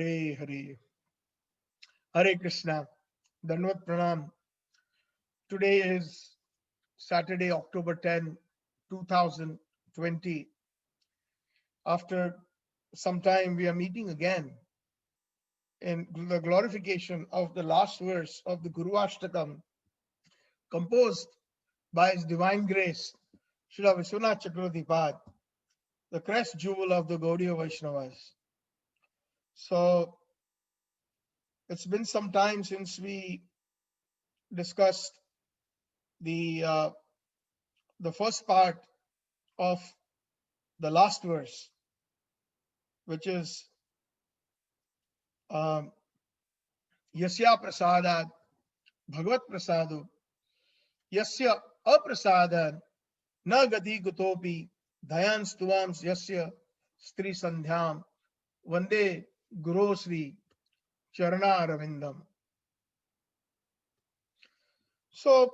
Hare Hare. Hare Krishna. Dandavat Pranam. Today is Saturday, October 10, 2020. After some time, we are meeting again in the glorification of the last verse of the Gurvashtakam, composed by His Divine Grace, Srila Vishwanath Chakravati, the crest jewel of the Gaudiya Vaishnavas. So it's been some time since we discussed the first part of the last verse, which is Yasya Prasadat Bhagavat Prasadu Yasya Aprasadan Na Gati Gutopi Dhayan Stuvams Yasya Stri Sandhyam Vande Guru Sri Charana Ravindam. So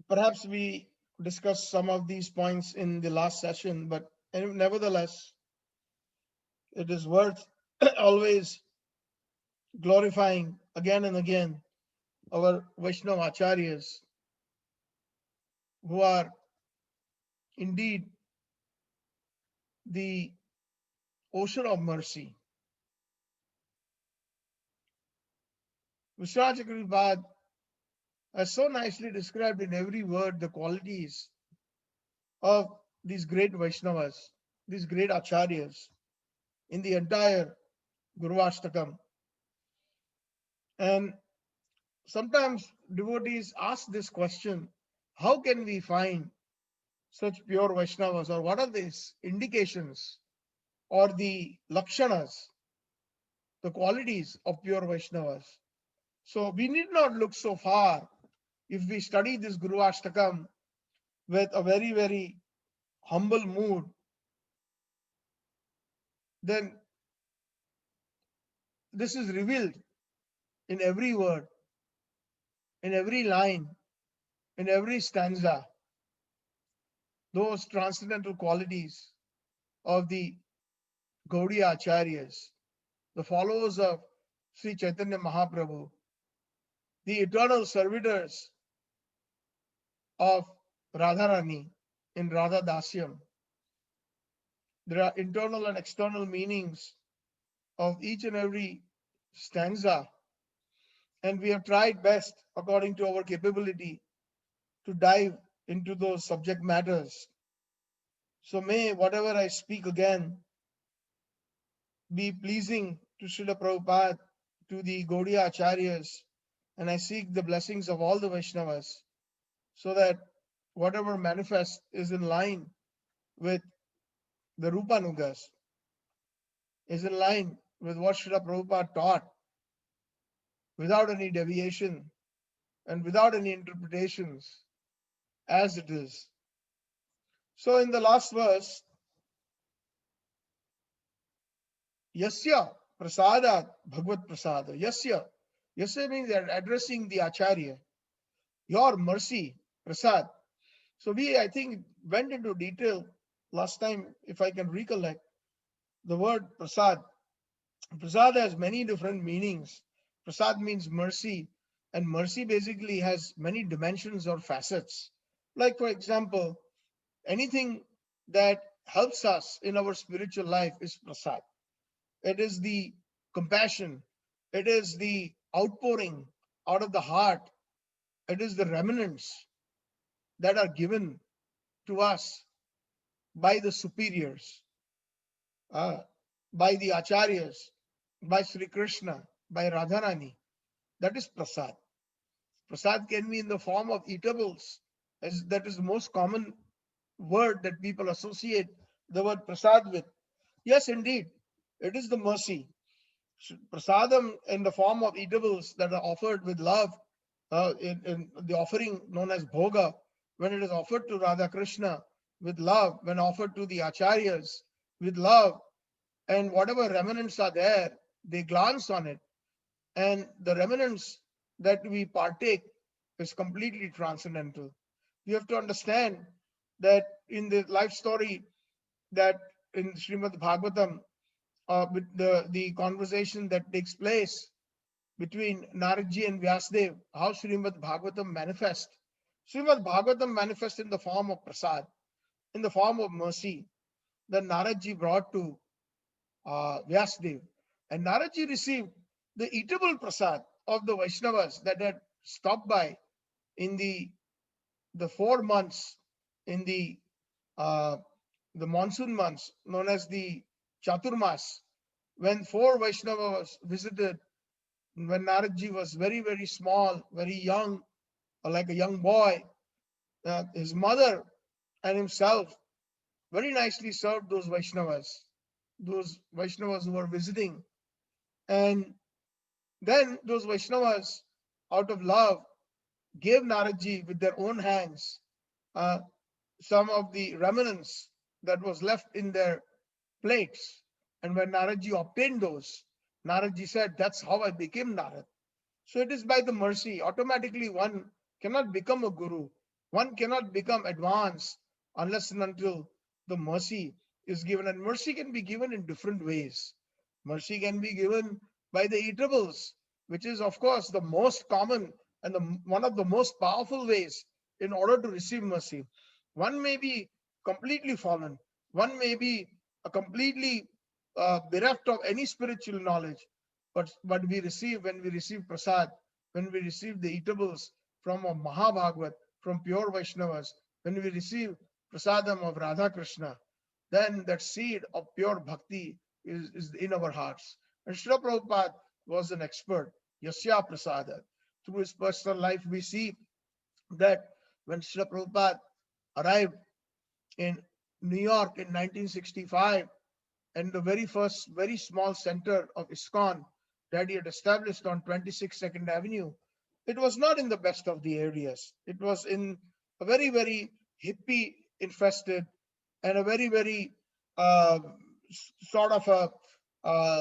perhaps we discussed some of these points in the last session, but nevertheless, it is worth always glorifying again and again our Vaishnava Acharyas, who are indeed the ocean of mercy. Vishwanath Chakravarti has so nicely described in every word the qualities of these great Vaishnavas, these great Acharyas in the entire Gurvashtakam. And sometimes devotees ask this question, how can we find such pure Vaishnavas, or what are these indications or the lakshanas, the qualities of pure Vaishnavas? So we need not look so far. If we study this Gurvashtakam with a very, very humble mood, then this is revealed in every word, in every line, in every stanza, those transcendental qualities of the Gaudiya Acharyas, the followers of Sri Chaitanya Mahaprabhu, the eternal servitors of Radharani in Radha Dasyam. There are internal and external meanings of each and every stanza, and we have tried best, according to our capability, to dive into those subject matters. So may whatever I speak again be pleasing to Srila Prabhupada, to the Gaudiya Acharyas, and I seek the blessings of all the Vaishnavas, so that whatever manifests is in line with the Rupanugas, is in line with what Srila Prabhupada taught, without any deviation and without any interpretations, as it is. So in the last verse, Yasya Prasadat Bhagavat Prasada. Yasya means they are addressing the Acharya. Your mercy, Prasad. So we, I think, went into detail last time, if I can recollect, the word Prasad. Prasad has many different meanings. Prasad means mercy, and mercy basically has many dimensions or facets. Like, for example, anything that helps us in our spiritual life is Prasad. It is the compassion. It is the outpouring out of the heart. It is the remnants that are given to us by the superiors, by the acharyas, by Sri Krishna, by Radharani. That is prasad. Prasad can be in the form of eatables, as that is the most common word that people associate the word prasad with. Yes, indeed, it is the mercy. Prasadam in the form of eatables that are offered with love, in the offering known as bhoga, when it is offered to Radha Krishna with love, when offered to the acharyas with love, and whatever remnants are there, they glance on it, and the remnants that we partake is completely transcendental. You have to understand that in the life story, that in Srimad Bhagavatam, with the conversation that takes place between Naradji and Vyasdev, how Srimad Bhagavatam manifests. Srimad Bhagavatam manifests in the form of prasad, in the form of mercy that Naradji brought to Vyasdev. And Naradji received the eatable prasad of the Vaishnavas that had stopped by in the 4 months, in the monsoon months known as the Chaturmas, when 4 Vaishnavas visited, when Naradji was very, very small, very young, like a young boy. His mother and himself very nicely served those Vaishnavas who were visiting. And then those Vaishnavas, out of love, gave Naradji with their own hands some of the remnants that was left in their plates. And when Naradji obtained those, Naradji said, "That's how I became Narad." So it is by the mercy. Automatically one cannot become a guru. One cannot become advanced unless and until the mercy is given. And mercy can be given in different ways. Mercy can be given by the eatables, which is of course the most common and one of the most powerful ways in order to receive mercy. One may be completely fallen. One may be completely bereft of any spiritual knowledge. But when we receive prasad, when we receive the eatables from a Mahabhagavat, from pure Vaishnavas, when we receive prasadam of Radha Krishna, then that seed of pure bhakti is in our hearts. And Srila Prabhupada was an expert, Yasya Prasada. Through his personal life, we see that when Srila Prabhupada arrived in New York in 1965, and the very first, very small center of ISKCON that he had established on 26 2nd Avenue, it was not in the best of the areas. It was in a very, very hippie infested and a very, very sort of a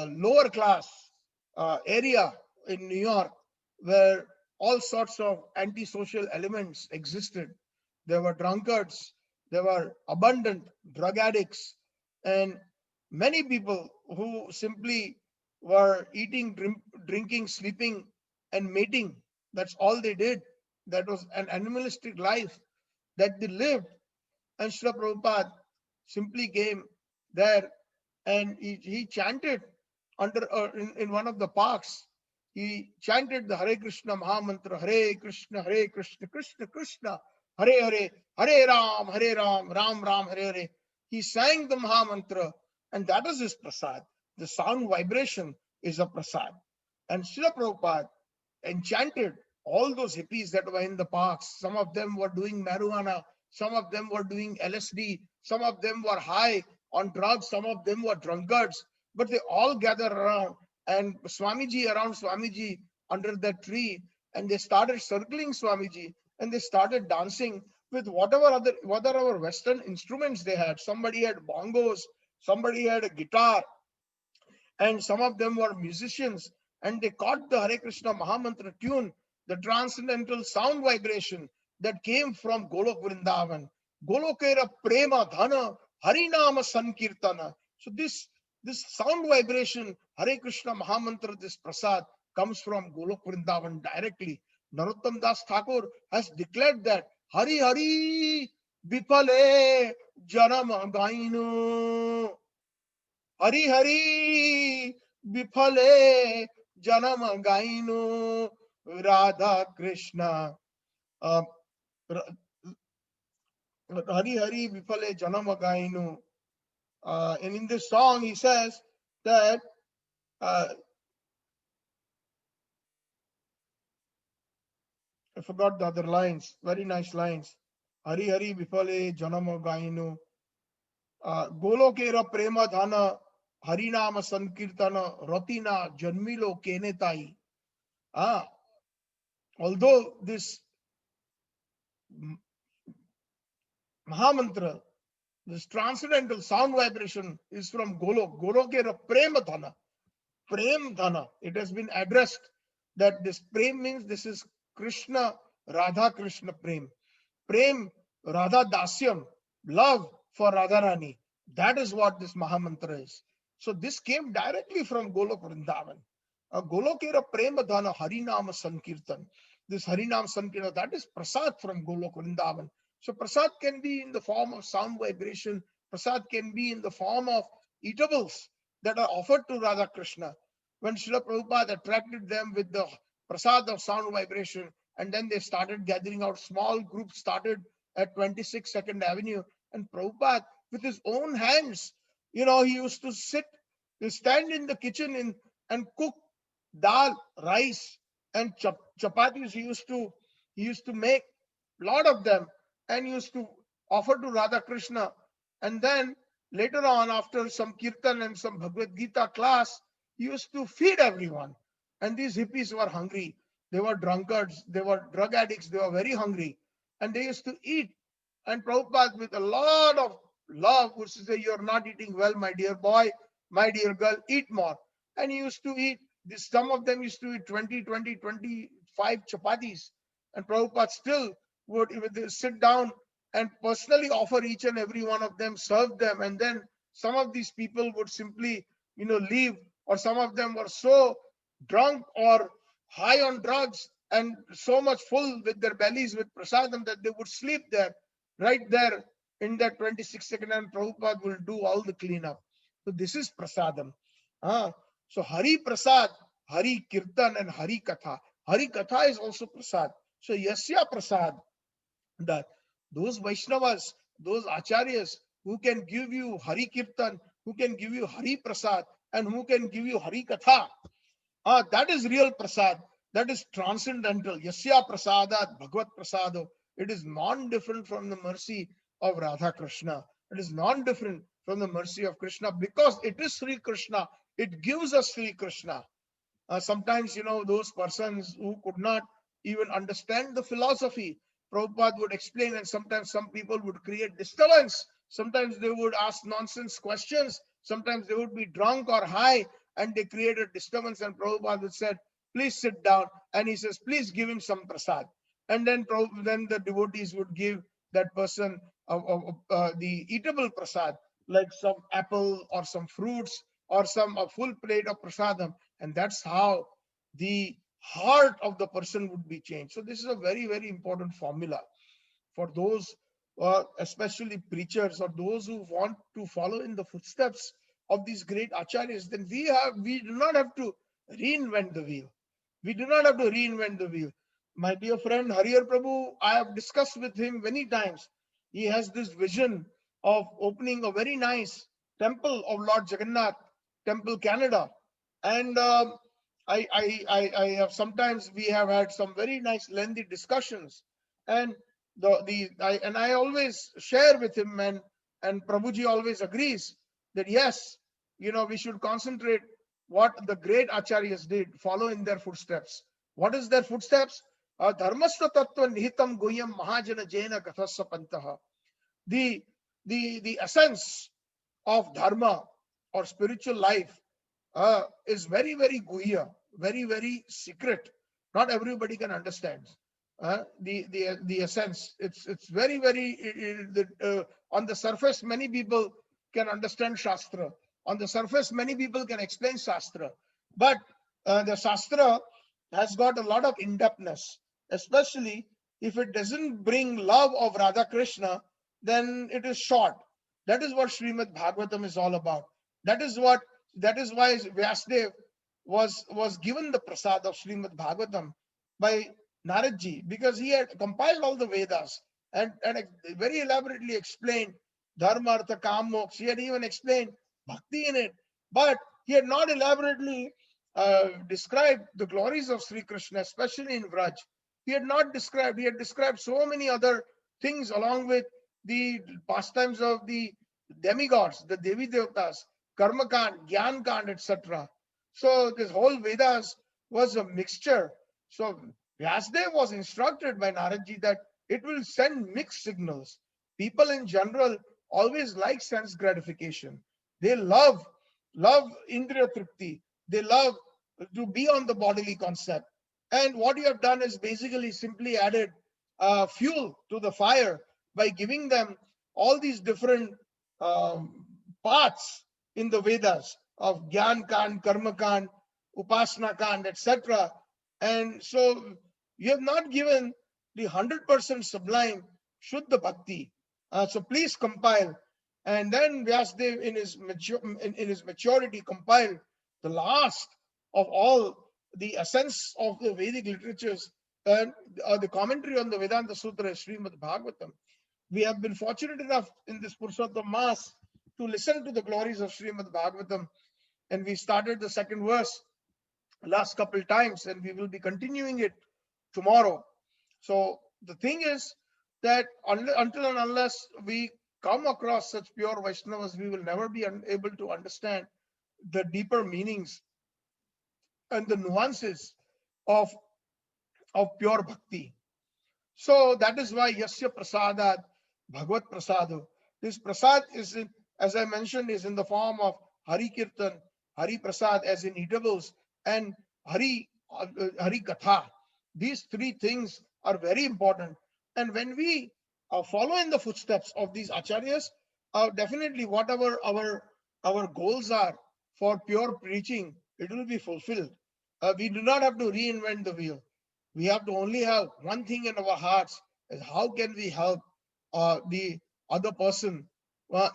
lower class area in New York, where all sorts of antisocial elements existed. There were drunkards, there were abundant drug addicts, and many people who simply were eating, drinking, sleeping, and mating. That's all they did. That was an animalistic life that they lived. And Srila Prabhupada simply came there and he chanted in one of the parks. He chanted the Hare Krishna Mahamantra, Hare Krishna, Krishna Krishna, Hare Hare, Hare Ram, Ram Ram, Hare Hare. He sang the Mahamantra, and that is his prasad. The sound vibration is a prasad. And Srila Prabhupada enchanted all those hippies that were in the parks. Some of them were doing marijuana, some of them were doing LSD, some of them were high on drugs, some of them were drunkards, but they all gathered around and around Swamiji under that tree, and they started circling Swamiji and they started dancing with whatever Western instruments they had. Somebody had bongos, somebody had a guitar, and some of them were musicians, and they caught the Hare Krishna Mahamantra tune, the transcendental sound vibration that came from Golok Vrindavan. Golokera Prema Dhana Harinama Sankirtana. So this sound vibration, Hare Krishna Mahamantra, this prasad, comes from Golok Vrindavan directly. Narottam Das Thakur has declared that Hari Hari Vipale Janam Gainu. Hari Hari Vipale Janam Gainu Radha Krishna. Hari Hari Vipale Janam Gainu. And in this song, he says that I forgot the other lines, very nice lines. Hari Hari Vipale Janam Gainu. Golokera Prema Dhana Harinama Sankirtana Ratina Janmilo Kenetai. Although this Mahamantra, this transcendental sound vibration is from Golokera Prema Dhana. Prem Dhana. It has been addressed that this Prem means this is Krishna, Radha Krishna Prem. Prem, Radha Dasyam, love for Radharani. That is what this Mahamantra is. So this came directly from Golok Vrindavan. Golokera Prema Dhana Harinama Sankirtan. This Harinam Sankirtan, that is Prasad from Golok Vrindavan. So Prasad can be in the form of sound vibration. Prasad can be in the form of eatables that are offered to Radha Krishna. When Srila Prabhupada attracted them with the Prasad of sound vibration, and then they started gathering out, small groups started at 26 Second Avenue, and Prabhupada with his own hands, he used to stand in the kitchen and cook dal, rice, and chapatis. He used to make a lot of them and used to offer to Radha Krishna. And then later on, after some kirtan and some Bhagavad Gita class, he used to feed everyone. And these hippies were hungry. They were drunkards. They were drug addicts. They were very hungry. And they used to eat. And Prabhupada, with a lot of love, would say, "You're not eating well, my dear boy, my dear girl, eat more." And he used to eat this. Some of them used to eat 25 chapatis. And Prabhupada still would sit down and personally offer each and every one of them, serve them. And then some of these people would simply, leave, or some of them were so drunk or high on drugs and so much full with their bellies with prasadam that they would sleep there, right there in that 26 second, and Prabhupada will do all the cleanup. So this is prasadam. So Hari Prasad, Hari Kirtan, and Hari Katha. Hari Katha is also prasad. So Yasya Prasad, that those Vaishnavas, those Acharyas who can give you Hari Kirtan, who can give you Hari Prasad, and who can give you Hari Katha, that is real prasad. That is transcendental. Yasya prasadat bhagavad prasado. It is non-different from the mercy of Radha Krishna. It is non-different from the mercy of Krishna because it is Sri Krishna. It gives us Sri Krishna. Sometimes, those persons who could not even understand the philosophy, Prabhupada would explain, and sometimes some people would create disturbance. Sometimes they would ask nonsense questions. Sometimes they would be drunk or high, and they created disturbance. And Prabhupada would say, "Please sit down." And he says, "Please give him some prasad." And then the devotees would give that person the eatable prasad, like some apple or some fruits or a full plate of prasadam. And that's how the heart of the person would be changed. So this is a very, very important formula for those, especially preachers or those who want to follow in the footsteps of these great acharyas. Then we do not have to reinvent the wheel. We do not have to reinvent the wheel. My dear friend Harihar Prabhu, I have discussed with him many times. He has this vision of opening a very nice temple of Lord Jagannath, Temple Canada. And I have sometimes we have had some very nice lengthy discussions, and I always share with him, and Prabhuji always agrees that yes, we should concentrate what the great acharyas did, follow in their footsteps. What is their footsteps? Dharmastha tattva nihitam guhyam mahajana jaina kathasya pantaha. The essence of dharma or spiritual life is very, very guhya, very, very secret. Not everybody can understand the essence. It's very, very on the surface. Many people can understand Shastra. On the surface, many people can explain Shastra, but the Shastra has got a lot of in-depthness, especially if it doesn't bring love of Radha Krishna, then it is short. That is what Srimad Bhagavatam is all about. That is why Vyasdev was given the prasad of Srimad Bhagavatam by Naradji, because he had compiled all the Vedas and very elaborately explained Dharma, Artha, Kam, Moksha. He had even explained Bhakti in it, but he had not elaborately described the glories of Sri Krishna, especially in Vraj. He had described so many other things along with the pastimes of the demigods, the Devi Devatas, Karma Kand, Gyan Kand, etc. So this whole Vedas was a mixture. So Vyasdev was instructed by Naradji that it will send mixed signals. People in general always like sense gratification. They love Indriya Tripti. They love to be on the bodily concept. And what you have done is basically simply added fuel to the fire by giving them all these different paths in the Vedas of Gyan Kand, Karma Kand, Upasana Kand, etc. And so you have not given the 100% sublime Shuddha Bhakti. So please compile. And then Vyasdev in his maturity compiled the last of all the essence of the Vedic literatures and the commentary on the Vedanta Sutra, Srimad Bhagavatam. We have been fortunate enough in this Purushottam Mass to listen to the glories of Srimad Bhagavatam, and we started the second verse last couple times, and we will be continuing it tomorrow. So the thing is that until and unless we come across such pure Vaishnavas, we will never be able to understand the deeper meanings and the nuances of pure bhakti. So that is why Yasya Prasadat Bhagavad Prasadu. This prasad is, as I mentioned, is in the form of Hari Kirtan, Hari Prasad as in eatables, and Hari Katha. These three things are very important. And when we follow in the footsteps of these acharyas, definitely whatever our goals are for pure preaching, it will be fulfilled. We do not have to reinvent the wheel. We have to only have one thing in our hearts: is how can we help the other person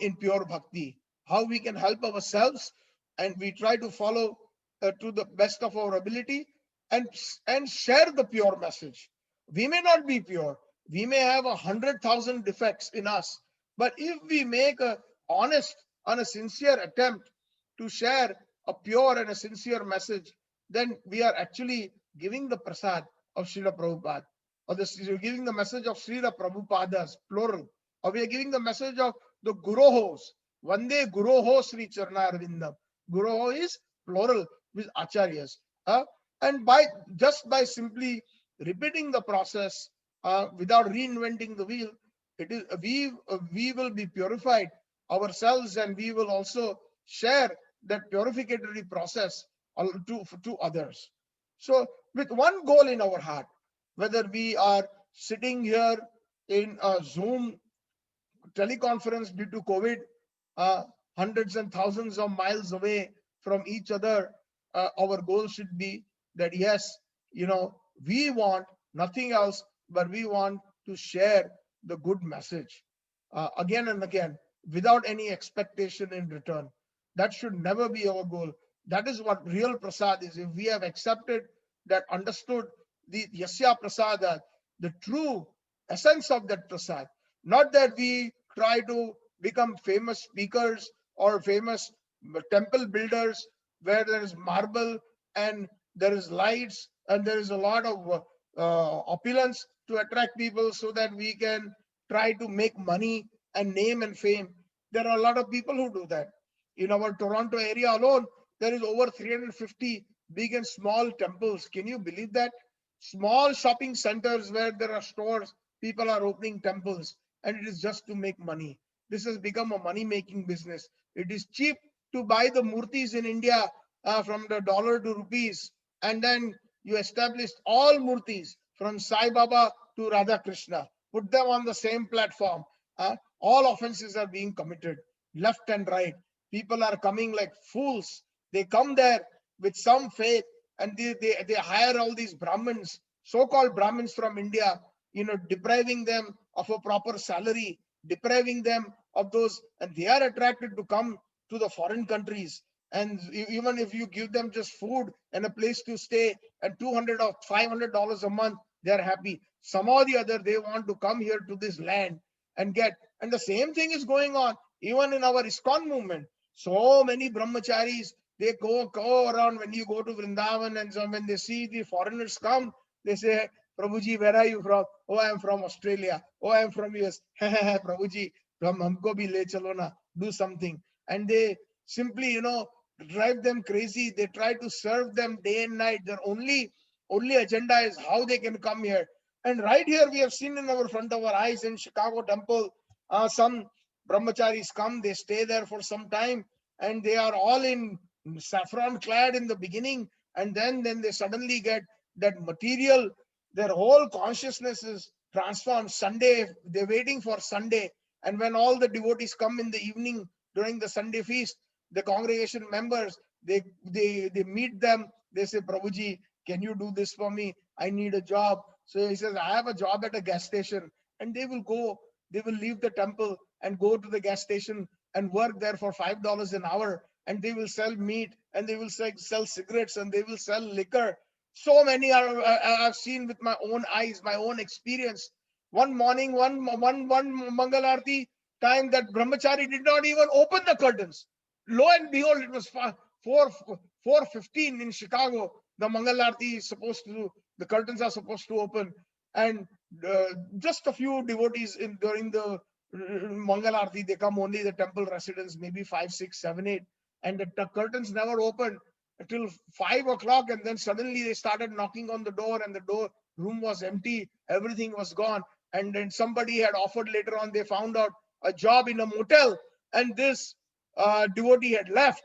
in pure bhakti? How we can help ourselves, and we try to follow to the best of our ability and share the pure message. We may not be pure. We may have 100,000 defects in us, but if we make a honest and a sincere attempt to share a pure and a sincere message, then we are actually giving the prasad of Srila Prabhupada, or giving the message of Srila Prabhupadas, plural, or we are giving the message of the Gurohos. Vande Guroho Sri Charna Arvindam. Guroho is plural with acharyas. And just by simply repeating the process without reinventing the wheel, it is we will be purified ourselves, and we will also share that purificatory process to others. So with one goal in our heart, whether we are sitting here in a Zoom teleconference due to COVID, hundreds and thousands of miles away from each other, our goal should be that, yes, we want nothing else, but we want to share the good message again and again without any expectation in return. That should never be our goal. That is what real prasad is. If we have accepted that, understood the Yasya Prasada, the true essence of that prasad, not that we try to become famous speakers or famous temple builders where there is marble and there is lights and there is a lot of opulence to attract people so that we can try to make money and name and fame. There are a lot of people who do that. In our Toronto area alone, there is over 350 big and small temples. Can you believe that? Small shopping centers where there are stores, people are opening temples, and it is just to make money. This has become a money-making business. It is cheap to buy the murtis in India from the dollar to rupees, and then you established all murtis from Sai Baba to Radha Krishna. Put them on the same platform. All offenses are being committed left and right. People are coming like fools. They come there with some faith, and they hire all these Brahmins, so-called Brahmins from India, depriving them of a proper salary, depriving them of those, and they are attracted to come to the foreign countries. And even if you give them just food and a place to stay and $200 or $500 a month, they are happy. Somehow or the other, they want to come here to this land and get. And the same thing is going on even in our ISKCON movement. So many brahmacharis, they go around. When you go to Vrindavan, and so when they see the foreigners come, they say, Prabhuji, where are you from? Oh, I am from Australia. Oh, I am from US. Prabhuji, from humko bhi le chalo na, do something. And they simply, drive them crazy. They try to serve them day and night. Their only agenda is how they can come here. And right here, we have seen in our front of our eyes in Chicago temple, some brahmacharis come, they stay there for some time, and they are all in saffron clad in the beginning, and then they suddenly get that material. Their whole consciousness is transformed. Sunday, they're waiting for Sunday, and when all the devotees come in the evening during the Sunday feast, the congregation members, they meet them. They say, Prabhuji, can you do this for me? I need a job. So he says, I have a job at a gas station. And they will go, they will leave the temple and go to the gas station and work there for $5 an hour. And they will sell meat, and they will sell cigarettes, and they will sell liquor. So many are I've seen with my own eyes, my own experience. One morning, one Mangal Aarti time, that brahmachari did not even open the curtains. Lo and behold, it was 4:15 in Chicago. The Mangal Aarti is supposed to, the curtains are supposed to open, and just a few devotees during the Mangal Aarti, they come only the temple residents, maybe 5, 6, 7, 8, and the curtains never opened until 5 o'clock, and then suddenly they started knocking on the door, and the room was empty, everything was gone. And then somebody had offered later on, they found out a job in a motel, and this devotee had left,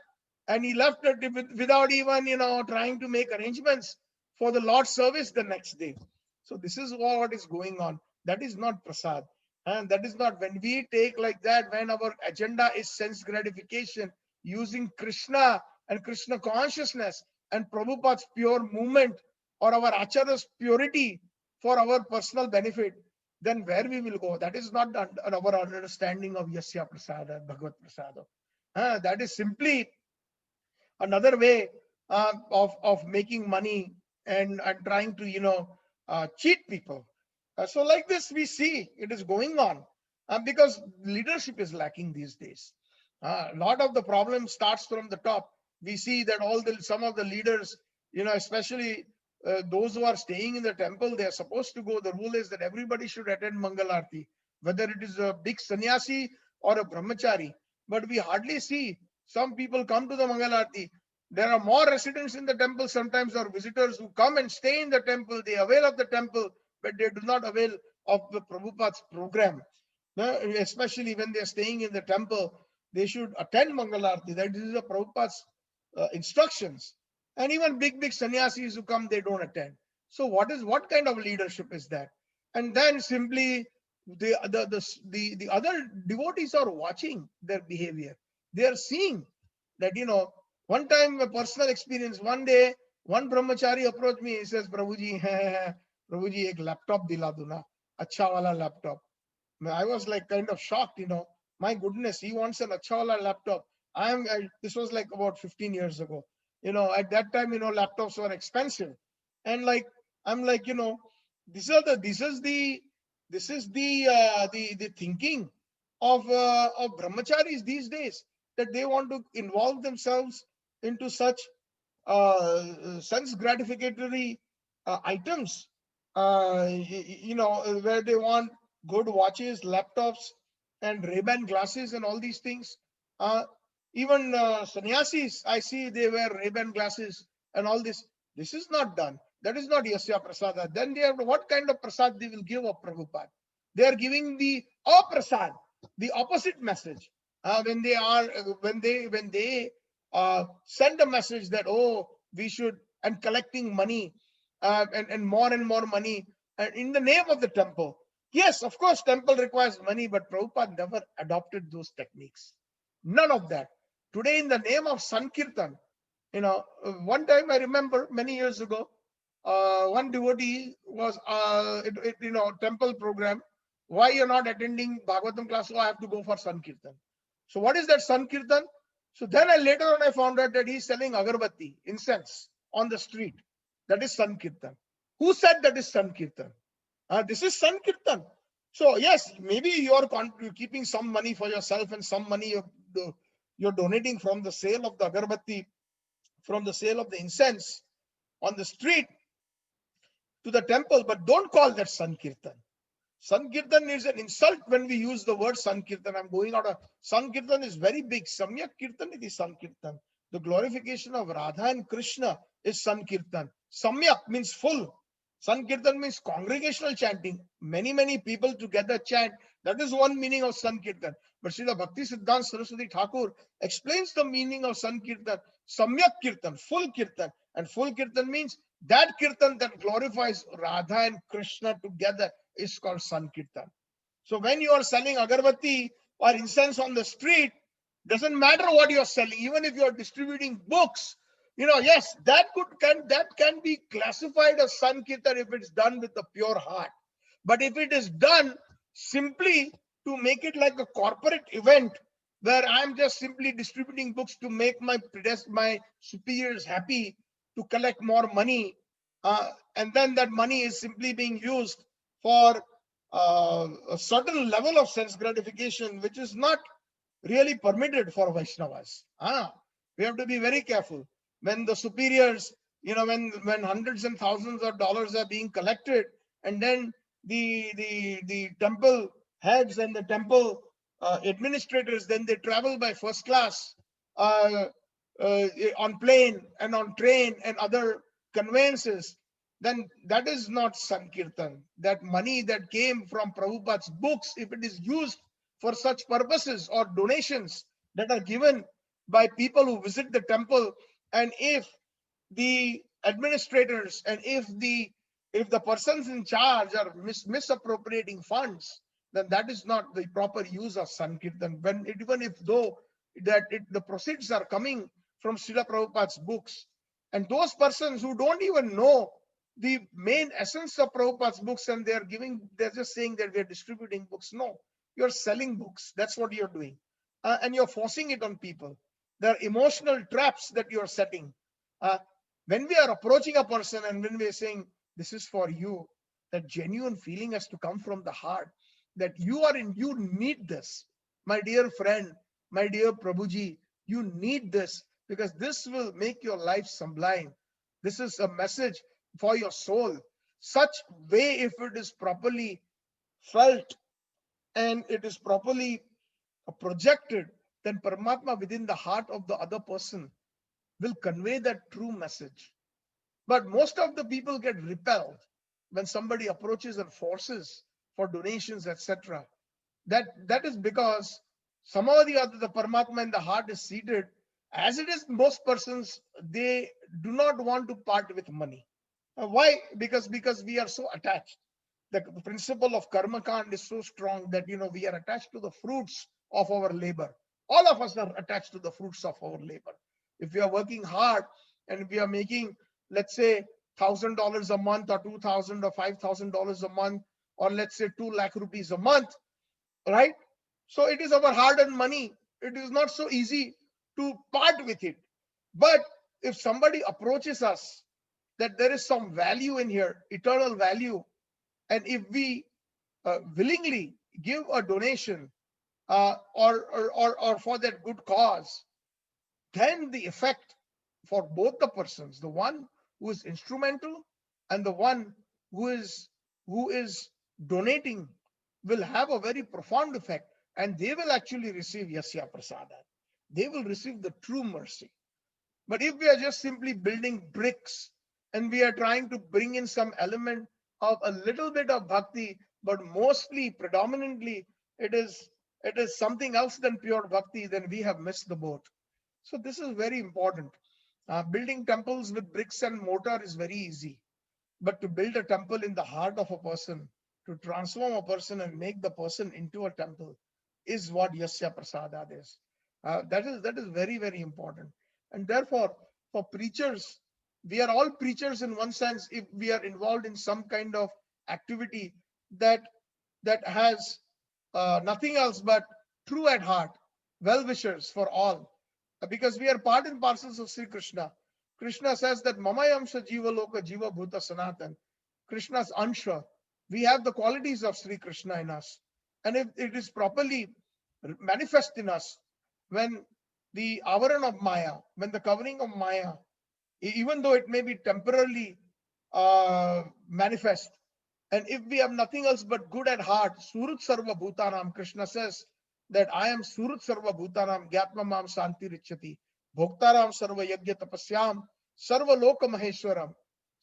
and he left it without even trying to make arrangements for the Lord's service the next day. So this is what is going on. That is not prasad, and that is not, when we take like that, when our agenda is sense gratification, using Krishna and Krishna consciousness and Prabhupada's pure movement, or our acharya's purity for our personal benefit, then where we will go? That is not our understanding of Yasya Prasada, Bhagavad Prasada. That is simply another way of making money and trying to cheat people. So like this we see it is going on because leadership is lacking these days. A lot of the problem starts from the top. We see that some of the leaders, especially those who are staying in the temple, they are supposed to go. The rule is that everybody should attend Mangal Aarti, whether it is a big sannyasi or a brahmachari. But we hardly see some people come to the Mangal Aarti. There are more residents in the temple sometimes, or visitors who come and stay in the temple. They avail of the temple, but they do not avail of the Prabhupada's program. Especially when they are staying in the temple, they should attend Mangal Aarti. That is the Prabhupada's instructions. And even big sannyasis who come, they don't attend. So what kind of leadership is that? And then simply the other devotees are watching their behavior. They are seeing that, one time, a personal experience, one day, one brahmachari approached me. He says, Prabhuji, Prabhuji, ek laptop dila do na, acha wala laptop. I was like kind of shocked, my goodness, he wants an acha wala laptop. This was like about 15 years ago. At that time, laptops were expensive. And I'm like, this is the thinking of brahmacharis these days, that they want to involve themselves into such sense gratificatory items, where they want good watches, laptops, and Ray-Ban glasses and all these things. Even sannyasis, I see they wear Ray-Ban glasses and all this. This is not done. That is not Yasya Prasada. Then what kind of prasad they will give of Prabhupada? They are giving the aprasad, the opposite message. When they send a message that, we should, and collecting money and more money in the name of the temple. Yes, of course, temple requires money, but Prabhupada never adopted those techniques. None of that. Today, in the name of Sankirtan, one time I remember many years ago, one devotee was, temple program. Why you're not attending Bhagavatam class? I have to go for Sankirtan. So what is that Sankirtan? So then later on I found out that he's selling agarbatti, incense, on the street. That is Sankirtan. Who said that is Sankirtan? This is Sankirtan. So yes, maybe you're keeping some money for yourself, and some money you're donating from the sale of the agarbatti, from the sale of the incense on the street to the temple, but don't call that Sankirtan. Sankirtan is an insult when we use the word Sankirtan. I'm going out of Sankirtan is very big. Samyak Kirtan is Sankirtan. The glorification of Radha and Krishna is Sankirtan. Samyak means full. Sankirtan means congregational chanting. Many people together chant. That is one meaning of Sankirtan. But Srila Bhakti Siddhanta Saraswati Thakur explains the meaning of Sankirtan. Samyak Kirtan, full Kirtan. And full Kirtan means that Kirtan that glorifies Radha and Krishna together is called Sankirtan. So when you are selling agarbatti or incense on the street, Doesn't matter what you're selling, even if you're distributing books, yes, that can be classified as Sankirtan if it's done with a pure heart. But if it is done simply to make it like a corporate event where I'm just simply distributing books to make my superiors happy, to collect more money, and then that money is simply being used for a certain level of sense gratification, which is not really permitted for Vaishnavas. We have to be very careful. When the superiors, when hundreds and thousands of dollars are being collected, and then the temple heads and the temple administrators, then they travel by first class uh, on plane and on train and other conveyances, then that is not Sankirtan. That money that came from Prabhupada's books, if it is used for such purposes or donations that are given by people who visit the temple, and if the administrators and if the persons in charge are misappropriating funds, then that is not the proper use of Sankirtan. Even if though the proceeds are coming from Srila Prabhupada's books, and those persons who don't even know the main essence of Prabhupada's books, and they're just saying that we're distributing books. No, you're selling books. That's what you're doing. And you're forcing it on people. There are emotional traps that you're setting. When we are approaching a person and when we are saying, this is for you, that genuine feeling has to come from the heart, that you need this. My dear friend, my dear Prabhuji, you need this because this will make your life sublime. This is a message for your soul. Such way, if it is properly felt and it is properly projected, then Paramatma within the heart of the other person will convey that true message. But most of the people get repelled when somebody approaches and forces for donations, etc. That is because somehow or the other, the Paramatma in the heart is seated. As it is, most persons, they do not want to part with money. Why? Because we are so attached. The principle of karma kand is so strong that we are attached to the fruits of our labor. All of us are attached to the fruits of our labor. If we are working hard and we are making, let's say, $1,000 a month or $2,000 or $5,000 a month, or let's say 2 lakh rupees a month, right? So it is our hard-earned money. It is not so easy to part with it. But if somebody approaches us that there is some value in here, eternal value, and if we willingly give a donation or for that good cause, then the effect for both the persons, the one who is instrumental and the one who is donating, will have a very profound effect, and they will actually receive Yasya Prasada. They will receive the true mercy. But if we are just simply building bricks and we are trying to bring in some element of a little bit of bhakti, but mostly, predominantly, it is something else than pure bhakti, then we have missed the boat. So this is very important. Building temples with bricks and mortar is very easy. But to build a temple in the heart of a person, to transform a person and make the person into a temple, is what Yasya Prasadat is. That is very, very important. And therefore, for preachers, we are all preachers in one sense if we are involved in some kind of activity that has nothing else but true at heart, well-wishers for all. Because we are part and parcels of Sri Krishna. Krishna says that Mamayamsha Jiva Loka Jiva Bhuta Sanatan. Krishna's Ansha. We have the qualities of Sri Krishna in us. And if it is properly manifest in us, when the avaran of Maya, when the covering of Maya, even though it may be temporarily manifest, and if we have nothing else but good at heart, Surut Sarva Bhutanam, Krishna says that I am Surut Sarva Bhutanam, Gyatma Mam Santi Richati, Bhoktaram Sarva Yagya Tapasyam, Sarva Loka Maheshwaram,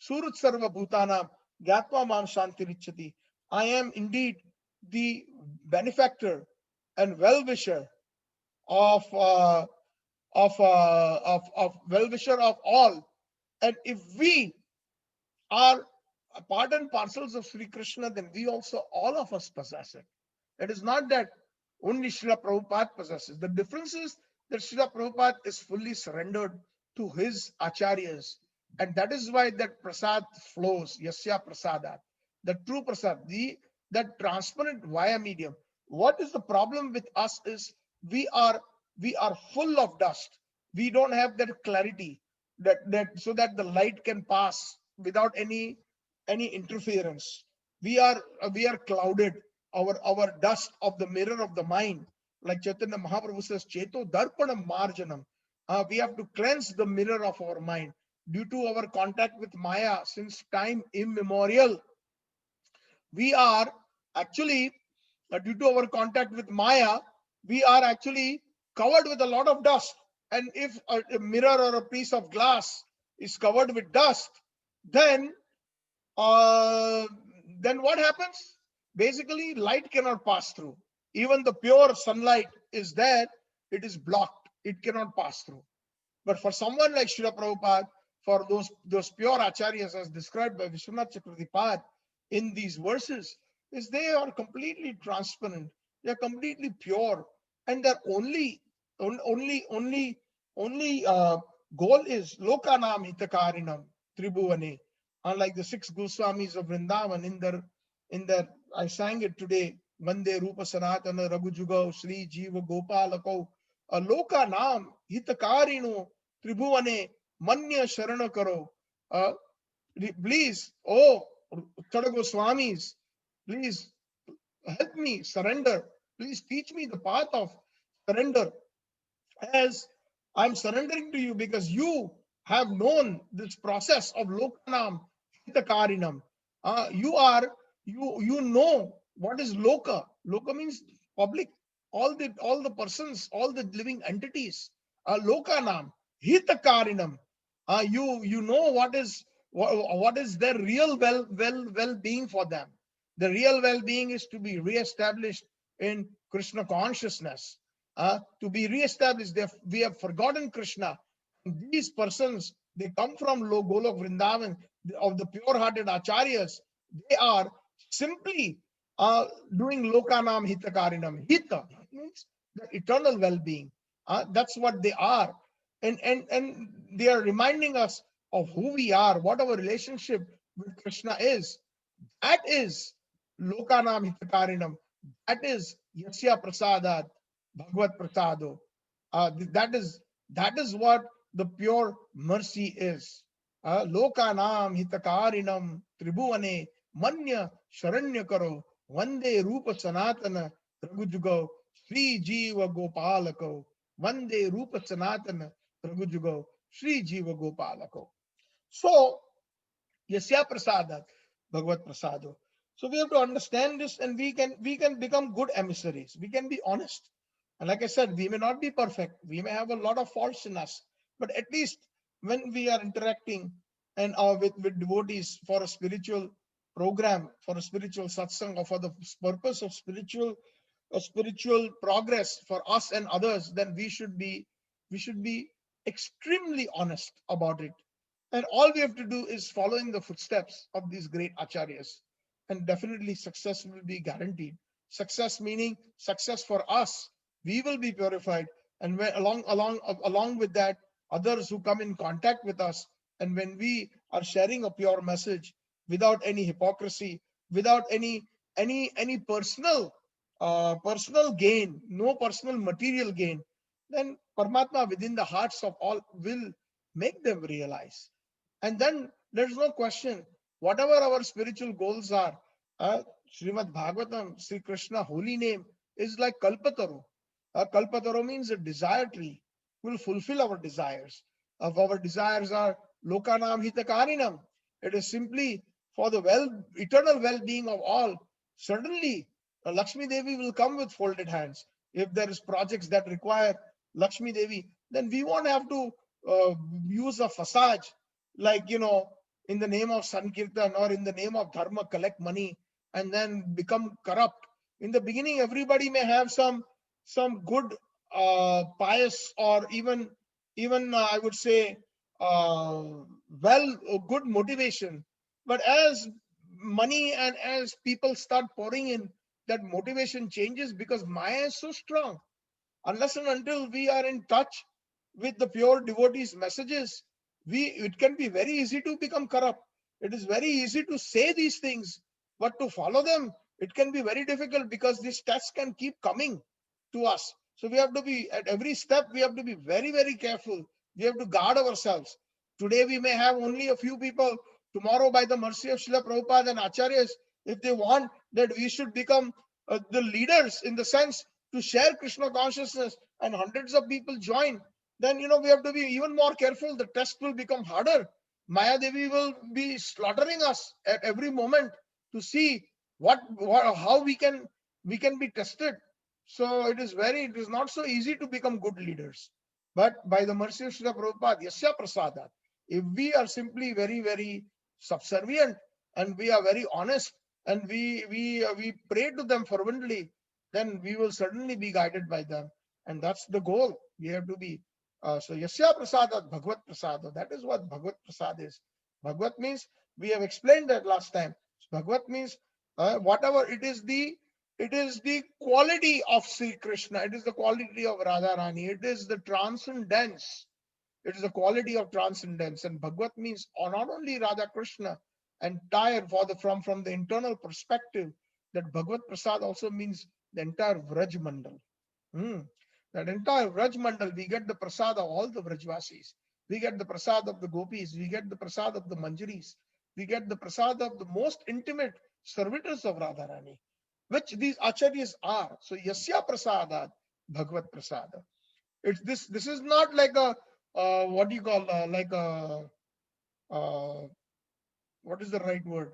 Surut Sarva Bhutanam, Gyatma Mam Santi Richati. I am indeed the benefactor and well-wisher of well-wisher of all. And if we are part and parcels of Sri Krishna, then we also, all of us possess it. It is not that only Srila Prabhupada possesses. The difference is that Srila Prabhupada is fully surrendered to his acharyas. And that is why that prasad flows, yasya prasadat, the true prasad, that transparent via medium. What is the problem with us is we are full of dust. We don't have that clarity that so that the light can pass without any interference. We are clouded. Our dust of the mirror of the mind, like Chaitanya Mahaprabhu says, Cheto Darpanam Marjanam. We have to cleanse the mirror of our mind due to our contact with Maya since time immemorial. We are actually, due to our contact with Maya, we are actually covered with a lot of dust. And if a mirror or a piece of glass is covered with dust, then uh, then what happens? Basically, light cannot pass through. Even the pure sunlight is there, it is blocked. It cannot pass through. But for someone like Srila Prabhupada, for those pure acharyas as described by Vishwanath Chakravarti in these verses, is they are completely transparent. They are completely pure, and their only goal is lokanam hitakarinam tribhuvane. Unlike the 6 Goswamis of Vrindavan, in their I sang it today. Vande Rupa Sanatana Raghujuga Sri Jiva Gopalako Loka Nam Hitakarino Tribhuvane Manya Sharana Karo. Please, oh Uttara Goswamis, please help me surrender. Please teach me the path of surrender, as I'm surrendering to you because you have known this process of Lokanam Hitakarinam. You know what is Loka. Loka means public. All the persons, all the living entities. Lokanam Hitakarinam. You know what is their real well-being for them. The real well-being is to be re-established in Krishna consciousness. To be re-established. We have forgotten Krishna. These persons, they come from Golok Vrindavan, of the pure-hearted acharyas. They are simply doing Lokanam Hitakarinam. Hita means the eternal well-being. That's what they are. And they are reminding us of who we are, what our relationship with Krishna is. That is Lokanam Hitakarinam. That is Yasya Prasadat, Bhagavad Prasado. That is what the pure mercy is. Lokanam Hitakarinam Tribhuvane Manya Sharanya Karo Vande Rupa Sanatana Raghujugo Sri Jiva Gopalako Vande Rupa Sanatana Raghujugo Sri Jiva Gopalako. So Yasya Prasadat, Bhagavad Prasado. So we have to understand this, and we can become good emissaries. We can be honest. And like I said, we may not be perfect. We may have a lot of faults in us. But at least when we are interacting and with devotees for a spiritual program, for a spiritual satsang, or for the purpose of spiritual progress for us and others, then we should be extremely honest about it. And all we have to do is following the footsteps of these great acharyas, and definitely success will be guaranteed. Success meaning success for us. We will be purified, and when, along with that, others who come in contact with us, and when we are sharing a pure message without any hypocrisy, without any personal gain, no personal material gain, then Paramatma within the hearts of all will make them realize. And then there's no question, whatever our spiritual goals are, Srimad Bhagavatam, Sri Krishna holy name is like Kalpataru. Kalpataru means a desire tree. Will fulfill our desires. If our desires are Lokanam Hitakarinam, it is simply for the eternal well-being of all. Certainly, Lakshmi Devi will come with folded hands. If there is projects that require Lakshmi Devi, then we won't have to use a facade, like, in the name of Sankirtan or in the name of Dharma, collect money and then become corrupt. In the beginning, everybody may have some good, pious, or even I would say, good motivation. But as money and as people start pouring in, that motivation changes because Maya is so strong. Unless and until we are in touch with the pure devotees' messages, it can be very easy to become corrupt. It is very easy to say these things, but to follow them, it can be very difficult because these tests can keep coming to us. So we have to be, at every step, we have to be very, very careful. We have to guard ourselves. Today we may have only a few people. Tomorrow, by the mercy of Srila Prabhupada and Acharyas, if they want that we should become the leaders in the sense to share Krishna consciousness and hundreds of people join, then we have to be even more careful. The test will become harder. Maya Devi will be slaughtering us at every moment to see how we can be tested. So it is not so easy to become good leaders. But by the mercy of Srila Prabhupada, Yasya Prasadat, if we are simply very, very subservient and we are very honest and we pray to them fervently, then we will certainly be guided by them. And that's the goal. We have to be. So Yasya Prasadat Bhagavad Prasada. That is what Bhagavad Prasad is. Bhagavad means, we have explained that last time. Bhagavad means whatever it is the quality of Sri Krishna. It is the quality of Radharani. It is the transcendence. It is the quality of transcendence. And Bhagavad means not only Radha Krishna, entire from the internal perspective, that Bhagavad Prasad also means the entire Vraj Mandal. That entire Vraj Mandal, we get the prasad of all the Vrajvasis. We get the prasad of the gopis. We get the prasad of the manjaris. We get the prasad of the most intimate servitors of Radharani, which these acharyas are. So Yasya Prasadat Bhagavad Prasada. This is not like a what do you call like a what is the right word?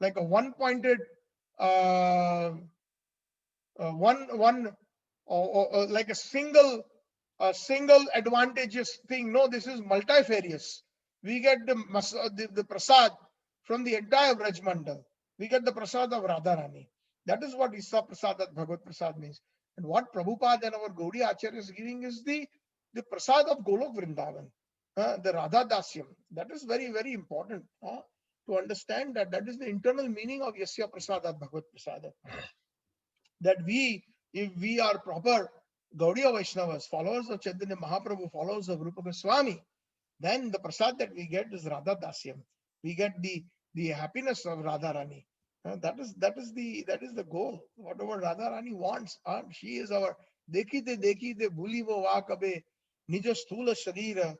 Like a one-pointed one like a single advantageous thing. No, this is multifarious. We get the prasad from the entire Vraj Mandal. We get the prasad of Radharani. That is what Isa Prasad Bhagavad Prasad means. And what Prabhupada and our Gaudiya Acharya is giving is the prasad of Golok Vrindavan, the Radha Dasyam. That is very, very important to understand that is the internal meaning of Yasya Prasada Bhagavad Prasada. That if we are proper Gaudiya Vaishnavas, followers of Chaitanya Mahaprabhu, followers of Rupa Goswami, then the prasad that we get is Radha Dasyam. We get the happiness of Radharani. That is the goal. Whatever Radharani wants, she is our Dekhite bhuli wo va kabe nija sthula sharira.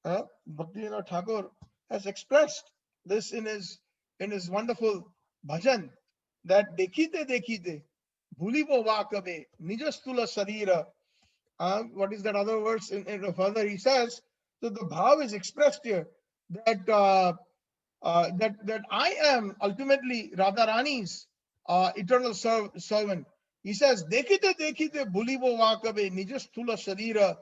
Bhaktivinoda Thakur has expressed this in his wonderful bhajan, that Dekhite bhuli wo va kabe nija sthula sharira. What is that other verse? In further he says, so the bhav is expressed here that that I am ultimately Radharani's eternal servant. He says, Dekhite bhulibo vakabe nija sthula sharira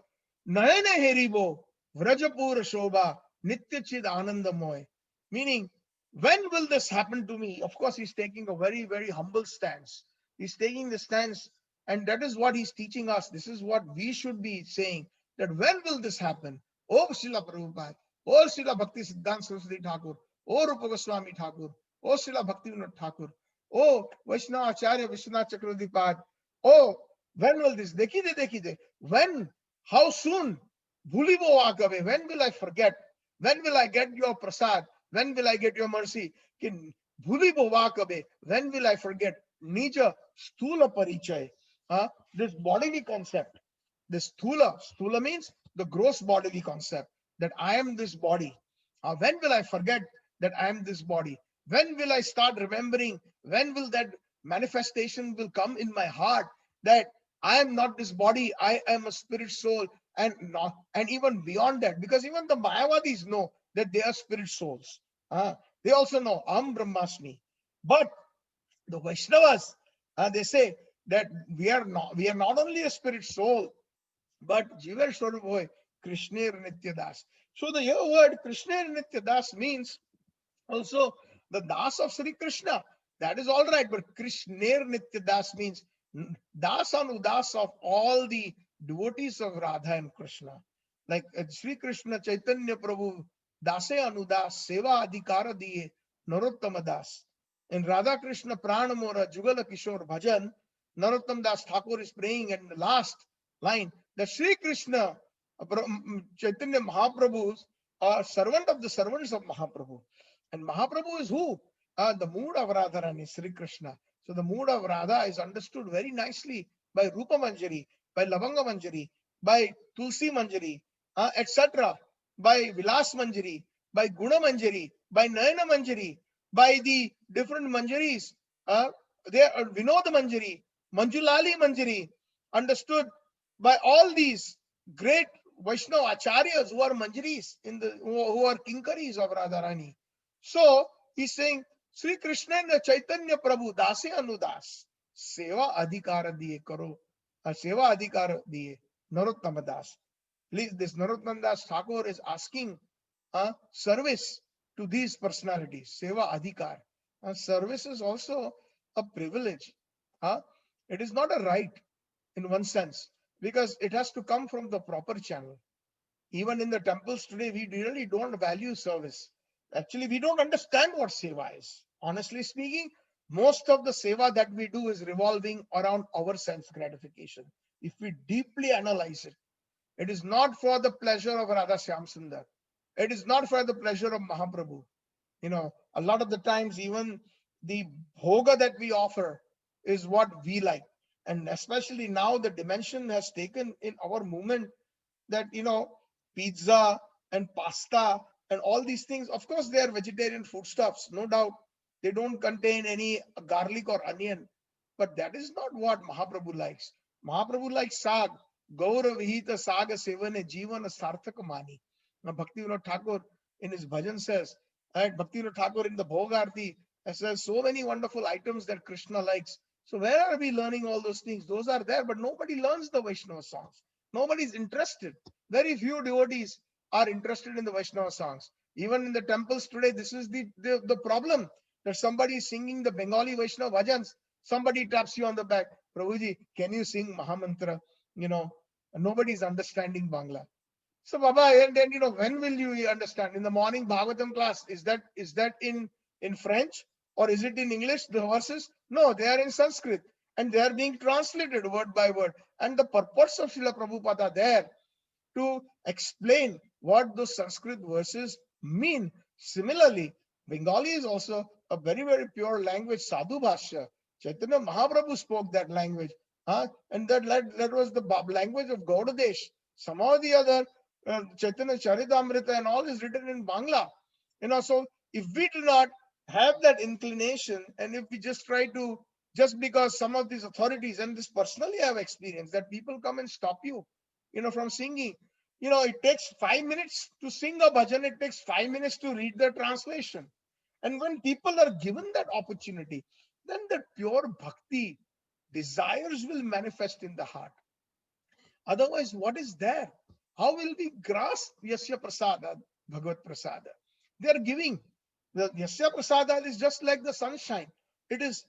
nayana heribo vrajapura shobha nitya chid anandamoy. Meaning, when will this happen to me? Of course, he's taking a very, very humble stance. He's taking the stance, and that is what he's teaching us. This is what we should be saying, that when will this happen? Oh, Srila Prabhupada, oh, Srila Bhakti Siddhanta Saraswati Thakur, oh, Rupa Goswami Thakur, oh, Srila Bhaktivinoda Thakur, oh, Vaishnava Acharya Vishwanath Chakravati. Oh, when will this? Dekhide. When? How soon? Bhulibo akabe. When will I forget? When will I get your prasad? When will I get your mercy? Bhulibo akabe. When will I forget? Nija stula parichay. This bodily concept. This stula means the gross bodily concept, that I am this body. When will I forget that I am this body? When will I start remembering? When will that manifestation will come in my heart that I am not this body, I am a spirit soul, and even beyond that, because even the Mayavadis know that they are spirit souls. They also know Aham Brahmasmi. But the Vaishnavas, they say that we are not only a spirit soul, but Jivar Swarup Krishner Nityadas. So the word Krishner Nityadas means also the Das of Sri Krishna. That is all right, but Krishner Nityadas means Das and Udas of all the devotees of Radha and Krishna. Like Sri Krishna Chaitanya Prabhu, Dase Anudas, Seva Adhikara Diye, Narottama Das. In Radha Krishna Pranamora Jugala Kishore Bhajan, Narottam Das Thakur is praying, and the last line that Sri Krishna, Chaitanya Mahaprabhu's servant of the servants of Mahaprabhu. And Mahaprabhu is who? The mood of Radharani, Sri Krishna. So the mood of Radha is understood very nicely by Rupa Manjari, by Lavanga Manjari, by Tulsi Manjari, etc., by Vilas Manjari, by Guna Manjari, by Nayana Manjari, by the different Manjaris. There are Vinod Manjari, Manjulali Manjari, understood by all these great Vaishnava acharyas who are Manjaris, who are Kinkaris of Radharani. So he's saying, Sri Krishna and Chaitanya Prabhu, Dase Anudas, Seva Adhikara Diye Karo, Seva Adhikara Diye, Narottama Das. This Narottama Das Thakur is asking service to these personalities, Seva Adhikar. Service is also a privilege. It is not a right in one sense, because it has to come from the proper channel. Even in the temples today, we really don't value service. Actually, we don't understand what seva is. Honestly speaking, most of the seva that we do is revolving around our self-gratification. If we deeply analyze it, it is not for the pleasure of Radha Shyam Sundar. It is not for the pleasure of Mahaprabhu. A lot of the times, even the bhoga that we offer is what we like. And especially now, the dimension has taken in our movement that, pizza and pasta and all these things, of course, they are vegetarian foodstuffs, no doubt. They don't contain any garlic or onion. But that is not what Mahaprabhu likes. Mahaprabhu likes sag. Gaura vihita saga sevane jivana sarthaka mani. Now, Bhaktivinoda Thakur in his bhajan says, right? Bhaktivinoda Thakur in the Bhogarti says so many wonderful items that Krishna likes. So where are we learning all those things? Those are there, but nobody learns the Vaishnava songs. Nobody is interested. Very few devotees are interested in the Vaishnava songs. Even in the temples today, this is the problem, that somebody is singing the Bengali Vaishnava bhajans. Somebody taps you on the back. Prabhuji, can you sing Mahamantra? Nobody is understanding Bangla. So Baba, and then, when will you understand? In the morning Bhagavatam class, is that in French or is it in English, the verses? No, they are in Sanskrit and they are being translated word by word. And the purpose of Srila Prabhupada are there to explain what those Sanskrit verses mean. Similarly, Bengali is also a very, very pure language, Sadhu Bhashya. Chaitanya Mahaprabhu spoke that language. And that was the language of Gaudadesh. Some of the other Chaitanya Charitamrita and all is written in Bangla. So if we do not have that inclination, and if we just try to, just because some of these authorities, and this personally I have experienced, that people come and stop you, from singing. It takes 5 minutes to sing a bhajan, it takes 5 minutes to read the translation. And when people are given that opportunity, then the pure bhakti desires will manifest in the heart. Otherwise, what is there? How will we grasp Yasya Prasada, Bhagavad Prasada? They are giving. The Yasya Prasada is just like the sunshine. It is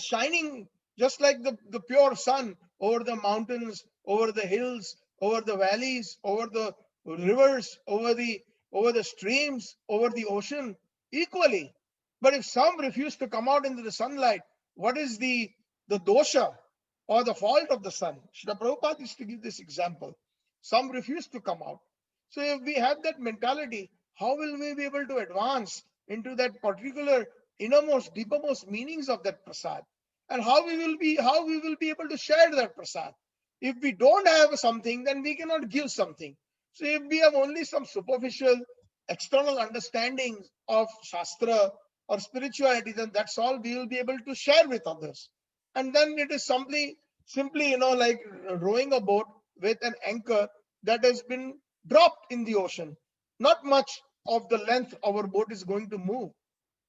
shining just like the pure sun over the mountains, over the hills, over the valleys, over the rivers, over the streams, over the ocean, equally. But if some refuse to come out into the sunlight, what is the dosha or the fault of the sun? Srila Prabhupada used to give this example. Some refuse to come out. So if we have that mentality, how will we be able to advance into that particular innermost, deepermost meanings of that prasad? And how we will be able to share that prasad? If we don't have something, then we cannot give something. So if we have only some superficial external understanding of Shastra or spirituality, then that's all we will be able to share with others. And then it is simply, like rowing a boat with an anchor that has been dropped in the ocean. Not much of the length our boat is going to move.